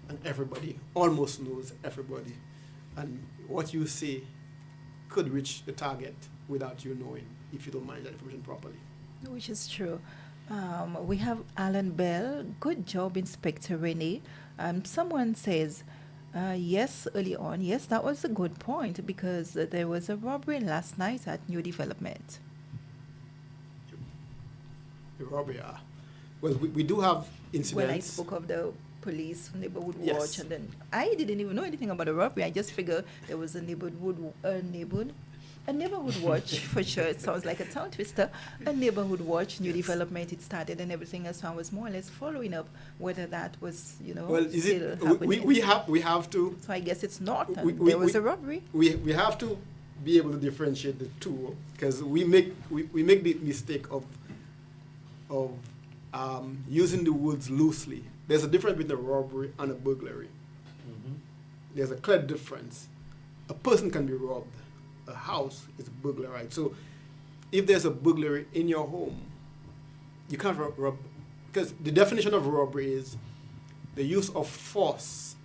and everybody almost knows everybody. And what you say could reach the target without you knowing if you don't manage that information properly. Which is true. We have Alan Bell. Good job, Inspector Rene. Someone says, yes, early on. Yes, that was a good point, because there was a robbery last night at New Development. The robbery, well, we do have incidents. When I spoke of the police neighborhood Yes. watch, and then I didn't even know anything about the robbery. I just figured there was a neighborhood watch for sure. It sounds like a tongue twister. A neighborhood watch, New Yes. Development, it started and everything else. So I was more or less following up whether that was, Well, is still it? happening. We have to. So I guess it's not. And We- there was we- a robbery. We have to be able to differentiate the two, because we make the mistake of using the words loosely. There's a difference between a robbery and a burglary. Mm-hmm. There's a clear difference. A person can be robbed. A house is burglarized. So if there's a burglary in your home, you can't rob, because the definition of robbery is the use of force,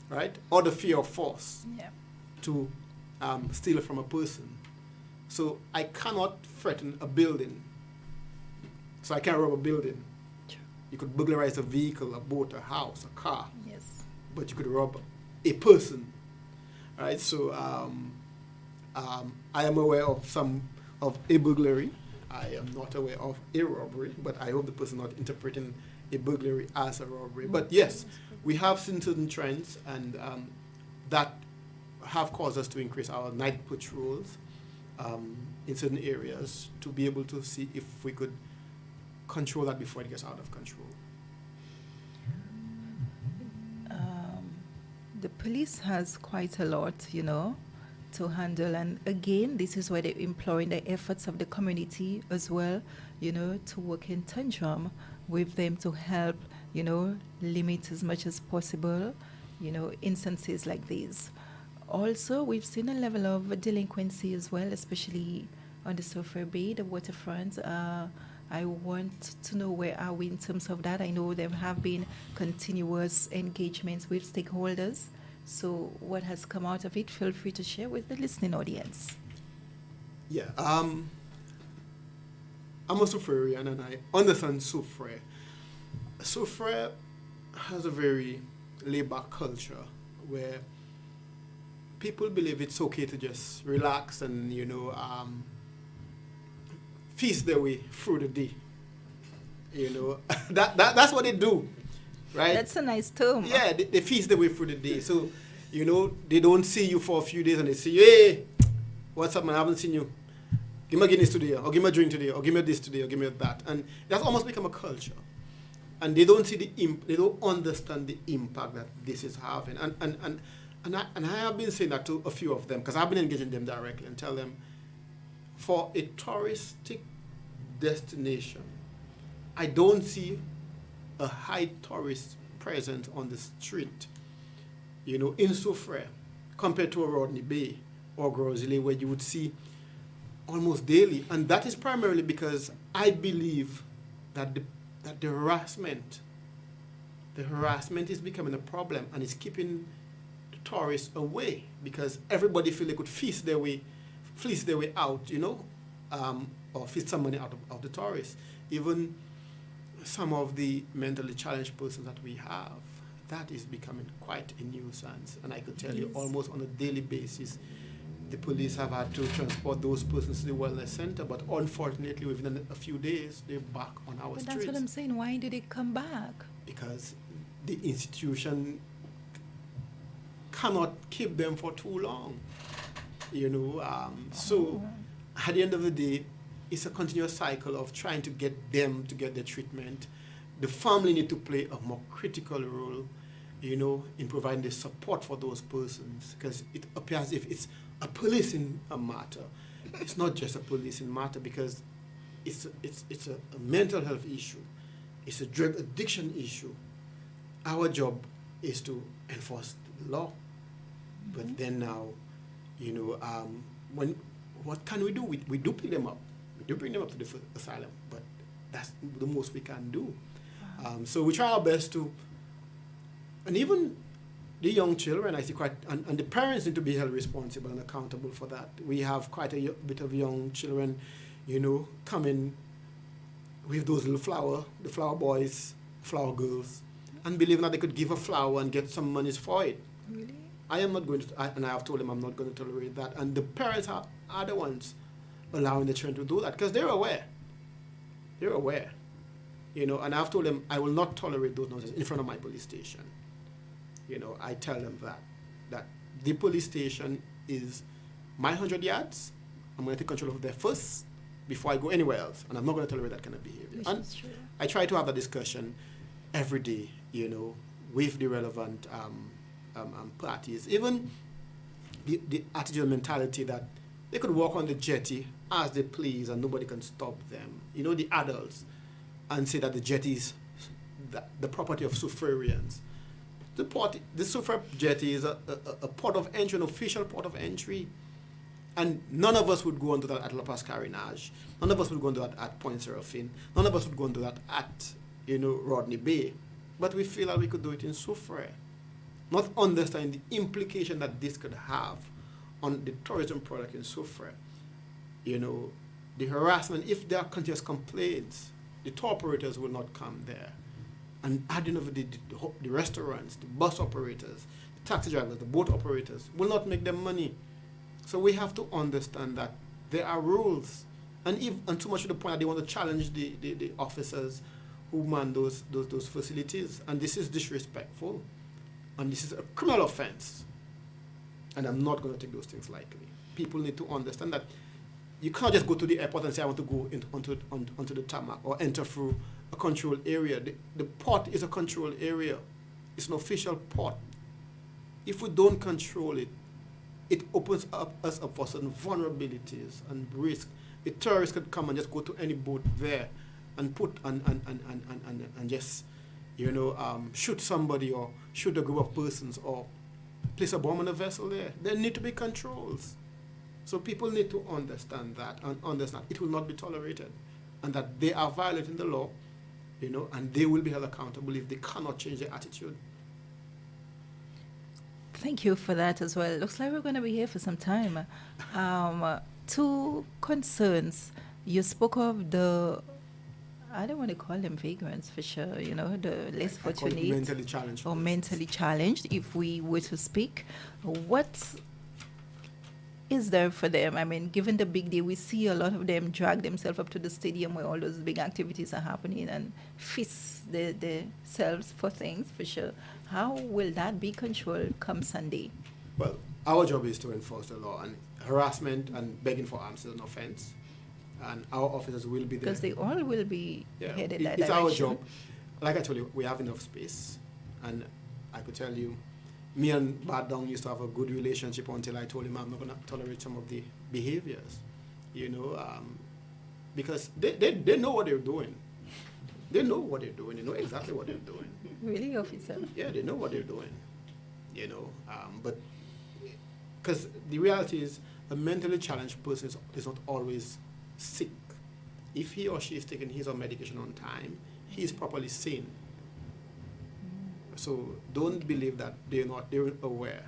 right? Or the fear of force Yeah. to steal from a person. So I cannot threaten a building. So I can't rob a building. Sure. You could burglarize a vehicle, a boat, a house, a car, Yes. but you could rob a person, right? So I am aware of a burglary. I am not aware of a robbery, but I hope the person not interpreting a burglary as a robbery. But yes, we have seen certain trends, and that have caused us to increase our night patrols in certain areas to be able to see if we could control that before it gets out of control? The police has quite a lot, to handle. And again, this is where they're employing the efforts of the community as well, to work in tandem with them to help, limit as much as possible, instances like these. Also, we've seen a level of delinquency as well, especially on the Soufrere Bay, the waterfront. I want to know where are we in terms of that. I know there have been continuous engagements with stakeholders. So what has come out of it? Feel free to share with the listening audience. Yeah, I'm a Soufrirean and I understand Soufrere. Soufrere has a very laid-back culture where people believe it's okay to just relax and, feast their way through the day. That's what they do, right? That's a nice term. Yeah, they feast their way through the day. So, they don't see you for a few days and they say, hey, what's up, man? I haven't seen you. Give me a Guinness today, or give me a drink today, or give me this today, or give me that. And that's almost become a culture. And they don't see they don't understand the impact that this is having. And I have been saying that to a few of them, because I've been engaging them directly and tell them, for a touristic destination, I don't see a high tourist presence on the street, in Soufrere, compared to a Rodney Bay or Choiseul, where you would see almost daily. And that is primarily because I believe that the harassment is becoming a problem and it's keeping the tourists away, because everybody feel they could fleece their way out, or feast some money out of the tourists. Even some of the mentally challenged persons that we have, that is becoming quite a nuisance. And I could tell you almost on a daily basis, the police have had to transport those persons to the wellness center, but unfortunately within a few days, they're back on our streets. That's what I'm saying. Why did they come back? Because the institution cannot keep them for too long. So at the end of the day, it's a continuous cycle of trying to get them to get their treatment. The family need to play a more critical role, in providing the support for those persons, because it appears if it's a policing matter. It's not just a policing matter, because it's a mental health issue. It's a drug addiction issue. Our job is to enforce the law. But then now, what can we do? We do pick them up. We do bring them up to the asylum, but that's the most we can do. So we try our best to, and even the young children, I see and the parents need to be held responsible and accountable for that. We have quite a bit of young children, coming with those little the flower boys, flower girls, and believing that they could give a flower and get some money for it. Really? I am not going to, and I have told them I'm not going to tolerate that. And the parents are the ones allowing the children to do that, because they're aware. They're aware. And I've told them I will not tolerate those nonsense in front of my police station. I tell them that the police station is my 100 yards. I'm going to take control of there first before I go anywhere else. And I'm not going to tolerate that kind of behavior. Which and is true. I try to have that discussion every day, with the relevant parties. Even the attitude and mentality that they could walk on the jetty as they please and nobody can stop them. The adults, and say that the jetty is the property of Soufrireans. The Soufrere jetty is a port of entry, an official port of entry. And none of us would go into that at La Paz Carinage. None of us would go into that at Point Serafin. None of us would go into that at, Rodney Bay. But we feel that we could do it in Soufrere. Not understanding the implication that this could have on the tourism product in Soufrere. The harassment, if there are continuous complaints, the tour operators will not come there. And at the end of the day, the restaurants, the bus operators, the taxi drivers, the boat operators will not make them money. So we have to understand that there are rules. And too much to the point that they want to challenge the officers who man those facilities. And this is disrespectful. And this is a criminal offense. And I'm not going to take those things lightly. People need to understand that You can't just go to the airport and say, I want to go onto the tarmac or enter through a controlled area. The port is a controlled area. It's an official port. If we don't control it, it opens us up for certain vulnerabilities and risk. A terrorist could come and just go to any boat there and just, shoot somebody or shoot a group of persons or place a bomb on a vessel there. There need to be controls. So people need to understand that and understand it will not be tolerated and that they are violating the law, and they will be held accountable if they cannot change their attitude. Thank you for that as well. Looks like we're going to be here for some time. Two concerns. You spoke of I don't want to call them vagrants for sure, the less fortunate mentally challenged or mentally challenged, if we were to speak. What is there for them? I mean, given the big day, we see a lot of them drag themselves up to the stadium where all those big activities are happening and feast themselves for things, for sure. How will that be controlled come Sunday? Well, our job is to enforce the law, and harassment and begging for arms is an offense. And our officers will be there. Because they all will be headed that it's direction. our job. Like I told you, we have enough space. And I could tell you, me and Bad Dong used to have a good relationship until I told him I'm not going to tolerate some of the behaviors, because they know what they're doing. They know what they're doing. They know exactly what they're doing. Really, officer? Yeah, they know what they're doing, but because the reality is a mentally challenged person is not always sick. If he or she is taking his or medication on time, he is properly sane. So don't believe that they're aware,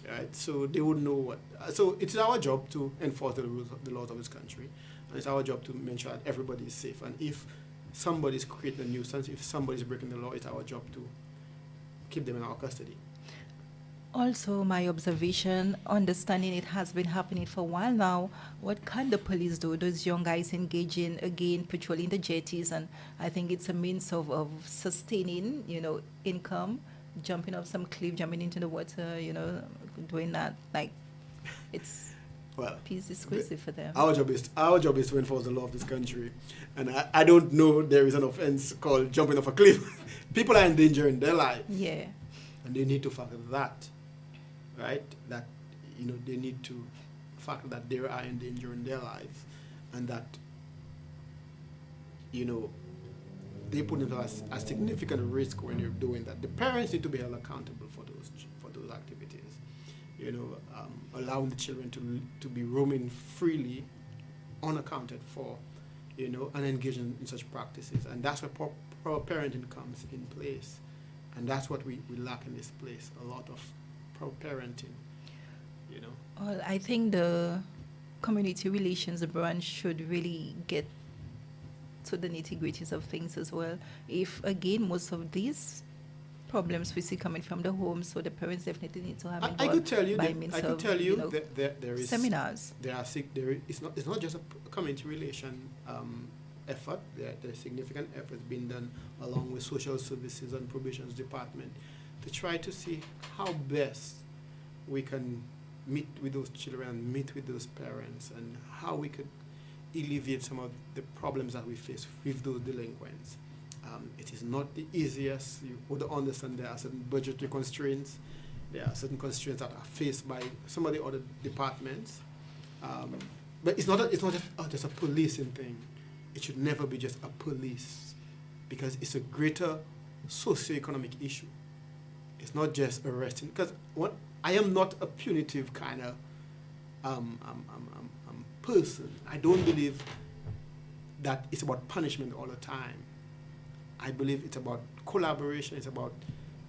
right? So they would know what. So it's our job to enforce the rules, the laws of this country, and it's our job to make sure that everybody is safe. And if somebody's creating a nuisance, if somebody's breaking the law, it's our job to keep them in our custody. Also, my observation, understanding it has been happening for a while now, what can the police do? Those young guys engaging, again, patrolling the jetties, and I think it's a means of sustaining, income, jumping off some cliff, jumping into the water, doing that. Like, it's peace exclusive for them. Our job is to enforce the law of this country. And I don't know there is an offense called jumping off a cliff. People are endangering their life. Yeah. And they need to factor that. Right? That, they need to factor that they are endangering their lives and that, they put themselves at significant risk when they're doing that. The parents need to be held accountable for those activities. Allowing the children to be roaming freely, unaccounted for, and engaging in such practices. And that's where proper parenting comes in place. And that's what we lack in this place, a lot of parenting, Well, I think the community relations branch should really get to the nitty-gritties of things as well. If, again, most of these problems we see coming from the home, so the parents definitely need to have involved. I could tell you that there is seminars. It's not just a community relation effort. There's significant efforts being done along with social services and probations department to try to see how best we can meet with those children, meet with those parents, and how we could alleviate some of the problems that we face with those delinquents. It is not the easiest. You would understand there are certain budgetary constraints. There are certain constraints that are faced by some of the other departments. But it's not just a policing thing. It should never be just a police, because it's a greater socioeconomic issue. It's not just arresting. Because I am not a punitive kind of person. I don't believe that it's about punishment all the time. I believe it's about collaboration. It's about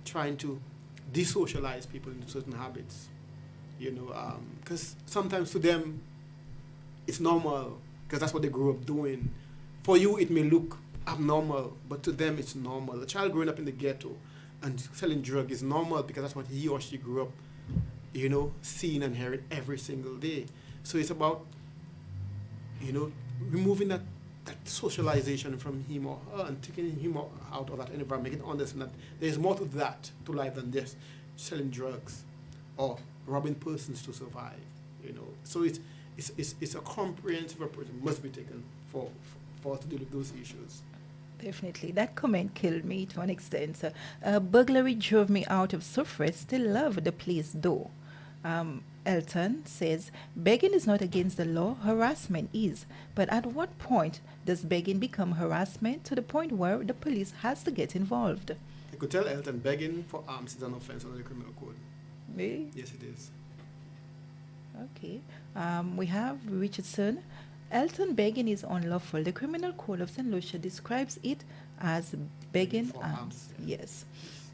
trying to desocialize people into certain habits. Because sometimes to them it's normal, because that's what they grew up doing. For you, it may look abnormal, but to them, it's normal. A child growing up in the ghetto and selling drugs is normal because that's what he or she grew up, seeing and hearing every single day. So it's about, removing that socialization from him or her and taking him out of that environment, making him understand that there's more to that, to life, than just selling drugs or robbing persons to survive. So it's it's a comprehensive approach that must be taken for us to deal with those issues. Definitely. That comment killed me to an extent. Burglary drove me out of Soufrere. Still love the place though. Elton says, begging is not against the law, harassment is. But at what point does begging become harassment to the point where the police has to get involved? I could tell Elton begging for arms is an offense under the criminal code. Really? Yes, it is. Okay. We have Richardson. Elton begging is unlawful. The Criminal Code of St. Lucia describes it as begging For alms. alms, Yes.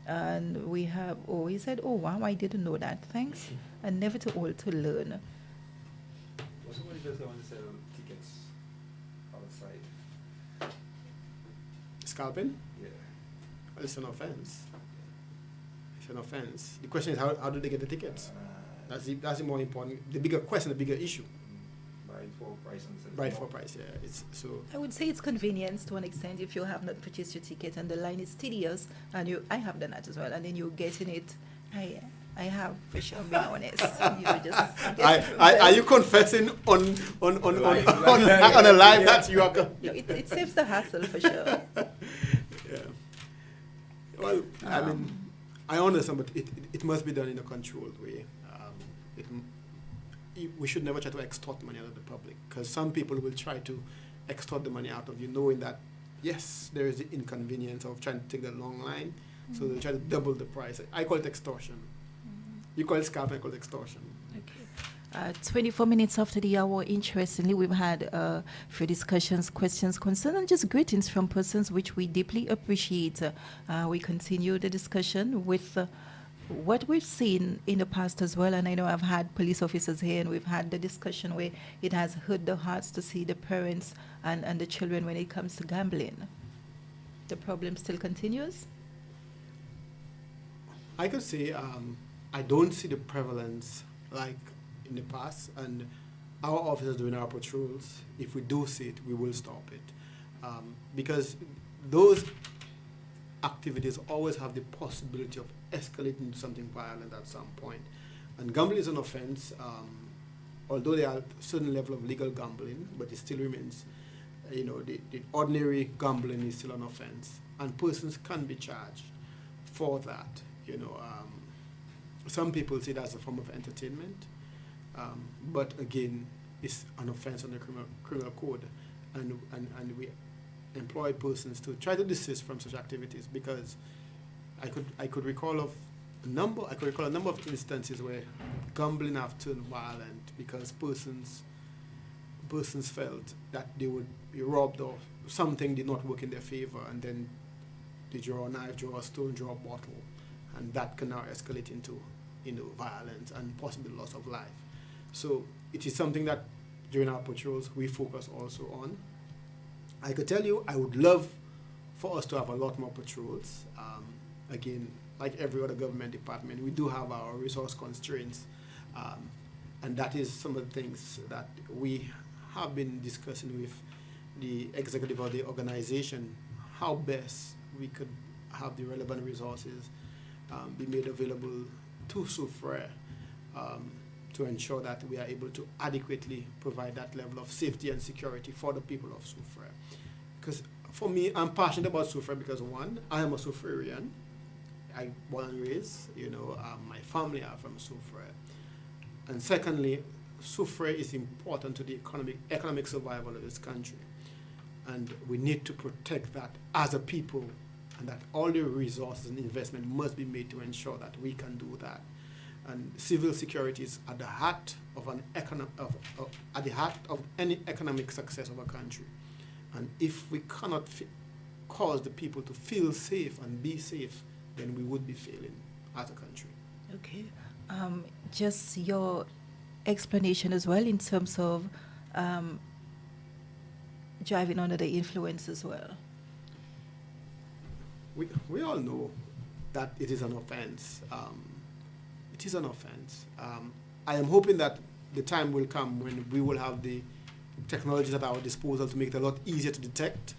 And we have, oh, he said, oh, wow, I didn't know that. Thanks. And never too old to learn. Was somebody just going to sell tickets outside? Scalping? Yeah. Well, it's an offense. It's an offense. The question is, how do they get the tickets? That's the more important, the bigger question, the bigger issue. Buy it for price and sell it Right for for price, yeah. It's so. I would say it's convenience to an extent if you have not purchased your ticket and the line is tedious and I have done that as well, and then you're getting it. I have, for sure, being honest. You just Are you confessing on a live that you are? No, it saves the hassle for sure. Yeah. Well, I mean, I understand, but it must be done in a controlled way. We should never try to extort money out of the public, because some people will try to extort the money out of you, knowing that, yes, there is the inconvenience of trying to take the long line, so they'll try to double the price. I call it extortion. You call it scalping, I call it extortion. Okay. 24 minutes after the hour, interestingly, we've had a few discussions, questions, concerns, and just greetings from persons which we deeply appreciate. We continue the discussion with what we've seen in the past as well, and I know I've had police officers here, and we've had the discussion where it has hurt the hearts to see the parents and the children when it comes to gambling. The problem still continues? I could say I don't see the prevalence like in the past, and our officers doing our patrols, if we do see it, we will stop it. Because those activities always have the possibility of escalating to something violent at some point. And gambling is an offense, although there are a certain level of legal gambling, but it still remains, the ordinary gambling is still an offense, and persons can be charged for that. Some people see it as a form of entertainment, but again, it's an offense on the criminal code, and we employ persons to try to desist from such activities, because I could recall a number of instances where gambling have turned violent because persons felt that they would be robbed or something did not work in their favor, and then they draw a knife, draw a stone, draw a bottle, and that can now escalate into violence and possibly loss of life. So it is something that during our patrols we focus also on. I could tell you I would love for us to have a lot more patrols. Again, like every other government department, we do have our resource constraints, and that is some of the things that we have been discussing with the executive of the organization, how best we could have the relevant resources be made available to Soufrere, to ensure that we are able to adequately provide that level of safety and security for the people of Soufrere. Because for me, I'm passionate about Soufrere because, one, I am a Soufrirean. I born and raised, my family are from Soufrere. And secondly, Soufrere is important to the economic survival of this country. And we need to protect that as a people, and that all the resources and investment must be made to ensure that we can do that. And civil security is at the heart of any economic success of a country. And if we cannot cause the people to feel safe and be safe, then we would be failing as a country. Okay. Just your explanation as well in terms of driving under the influence as well. We all know that it is an offense. It is an offense. I am hoping that the time will come when we will have the technologies at our disposal to make it a lot easier to detect.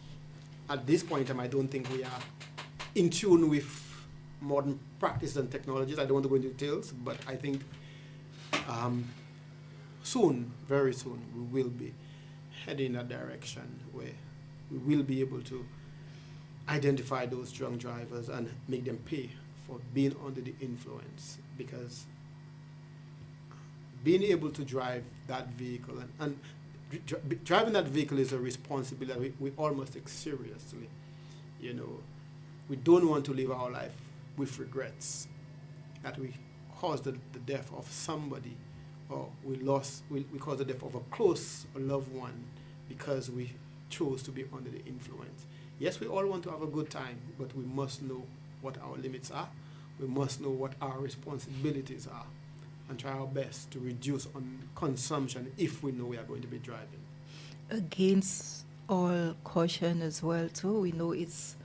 At this point in time, I don't think we are in tune with modern practices and technologies. I don't want to go into details, but I think soon, very soon, we will be heading in a direction where we will be able to identify those drunk drivers and make them pay for being under the influence, because being able to drive that vehicle and driving that vehicle is a responsibility we almost take seriously. You know, we don't want to live our life with regrets that we caused the death of somebody, or we caused the death of a close loved one because we chose to be under the influence. Yes, we all want to have a good time, but we must know what our limits are. We must know what our responsibilities are and try our best to reduce on consumption if we know we are going to be driving. Against all caution as well too. We know it's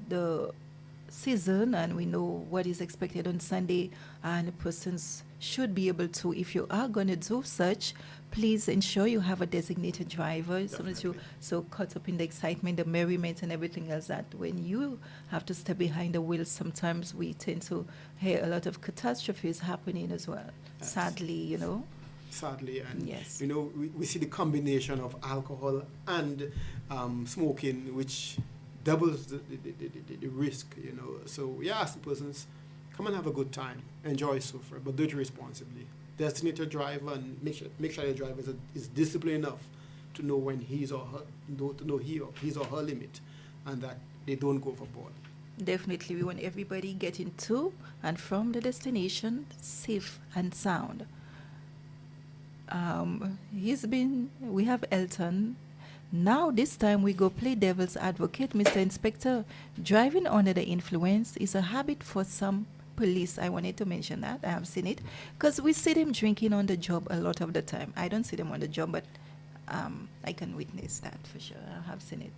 the season and we know what is expected on Sunday, and persons should be able to, if you are going to do such, please ensure you have a designated driver. Sometimes you so caught up in the excitement, the merriment and everything else, that when you have to step behind the wheel, sometimes we tend to hear a lot of catastrophes happening as well. Yes. Sadly, you know. Sadly, and Yes. you know, we see the combination of alcohol and smoking, which doubles the risk, you know. So we ask the persons, come and have a good time, enjoy Soufrere, but do it responsibly. Designate your driver and make sure your driver is disciplined enough to know when his or her limit, and that they don't go overboard. Definitely, we want everybody getting to and from the destination safe and sound. We have Elton. Now this time we go play devil's advocate, Mr. Inspector. Driving under the influence is a habit for some police. I wanted to mention that. I have seen it. Because we see them drinking on the job a lot of the time. I don't see them on the job, but I can witness that for sure. I have seen it.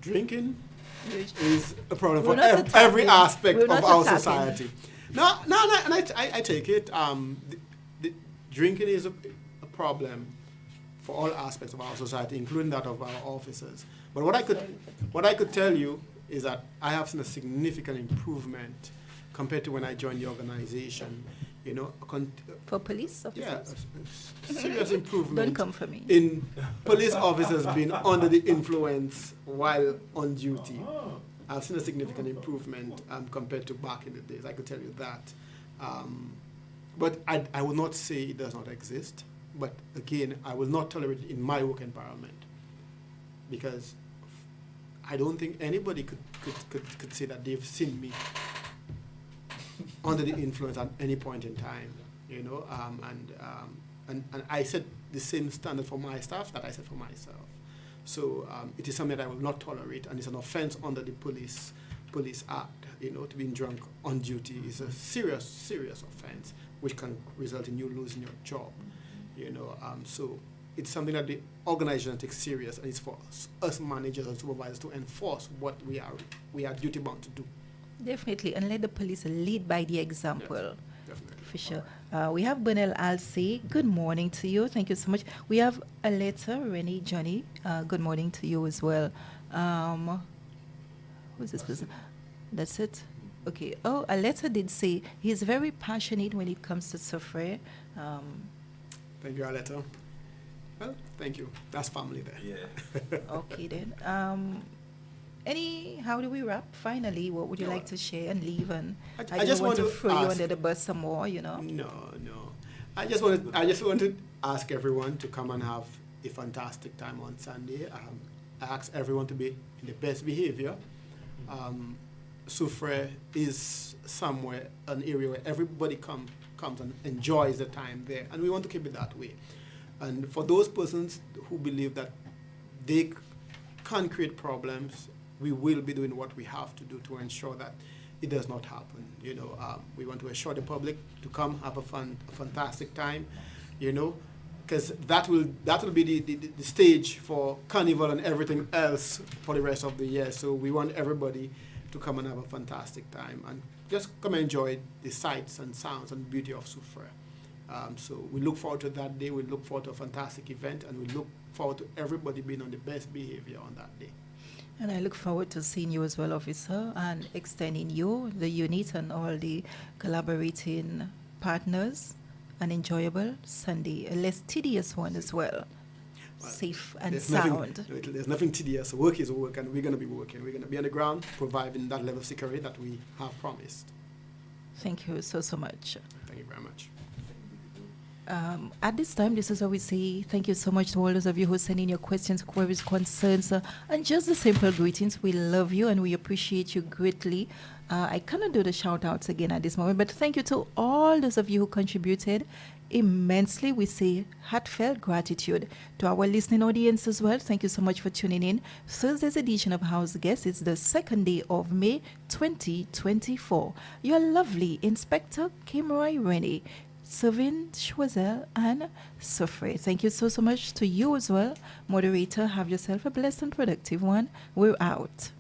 Drinking Which- is a problem We're for not every attacking. aspect We're of not our attacking. society. No, and I take it. The drinking is a problem for all aspects of our society, including that of our officers. But what I could tell you is that I have seen a significant improvement compared to when I joined the organization. You know, For police officers? yeah, a serious Don't improvement come for me. in police officers being under the influence while on duty. I've seen a significant improvement compared to back in the days. I could tell you that. But I will not say it does not exist. But again, I will not tolerate it in my work environment, because I don't think anybody could say that they've seen me under the influence at any point in time. You know, and I set the same standard for my staff that I set for myself. So it is something that I will not tolerate, and it's an offense under the Police Act. You know, to being drunk on duty is a serious offense, which can result in you losing your job. You know, so it's something that the organization takes serious, and it's for us managers and supervisors to enforce what we are duty bound to do. Definitely, and let the police lead by the example. Yes, definitely. For sure. We have Bernal Alcy. Good morning to you. Thank you so much. We have Aletta, Rene, Johnny. Good morning to you as well. Who's this person? That's it? Okay. Oh, Aletta did say he's very passionate when it comes to Soufrere. Thank you, Aletta. Well, thank you. That's family there. Yeah. Okay then. How do we wrap? Finally, what would you No, like to share and leave? And I I just don't want to want to throw you ask- under the bus some more, you know. No. I just want to ask everyone to come and have a fantastic time on Sunday. I ask everyone to be in the best behavior. Soufrere is somewhere, an area where everybody comes and enjoys the time there, and we want to keep it that way. And for those persons who believe that they can create problems, we will be doing what we have to do to ensure that it does not happen. You know, we want to assure the public to come have a fantastic time. You know, because that will be the stage for carnival and everything else for the rest of the year. So we want everybody to come and have a fantastic time and just come and enjoy the sights and sounds and beauty of Soufrere. So we look forward to that day. We look forward to a fantastic event, and we look forward to everybody being on the best behavior on that day. And I look forward to seeing you as well, officer, and extending you, the unit, and all the collaborating partners an enjoyable Sunday, a less tedious one as well. Well, Safe and there's sound. there's nothing tedious. Work is work, and we're going to be working. We're going to be on the ground, providing that level of security that we have promised. Thank you so much. Thank you very much. At this time, this is how we say thank you so much to all those of you who send in your questions, queries, concerns, and just the simple greetings. We love you and we appreciate you greatly. I cannot do the shout outs again at this moment, but thank you to all those of you who contributed immensely. We say heartfelt gratitude to our listening audience as well. Thank you so much for tuning in. Thursday's edition of House Guest is the 2nd day of May 2024. Your lovely Inspector Kimroy Rene, serving Choiseul and Soufrere. Thank you so much to you as well. Moderator, have yourself a blessed and productive one. We're out.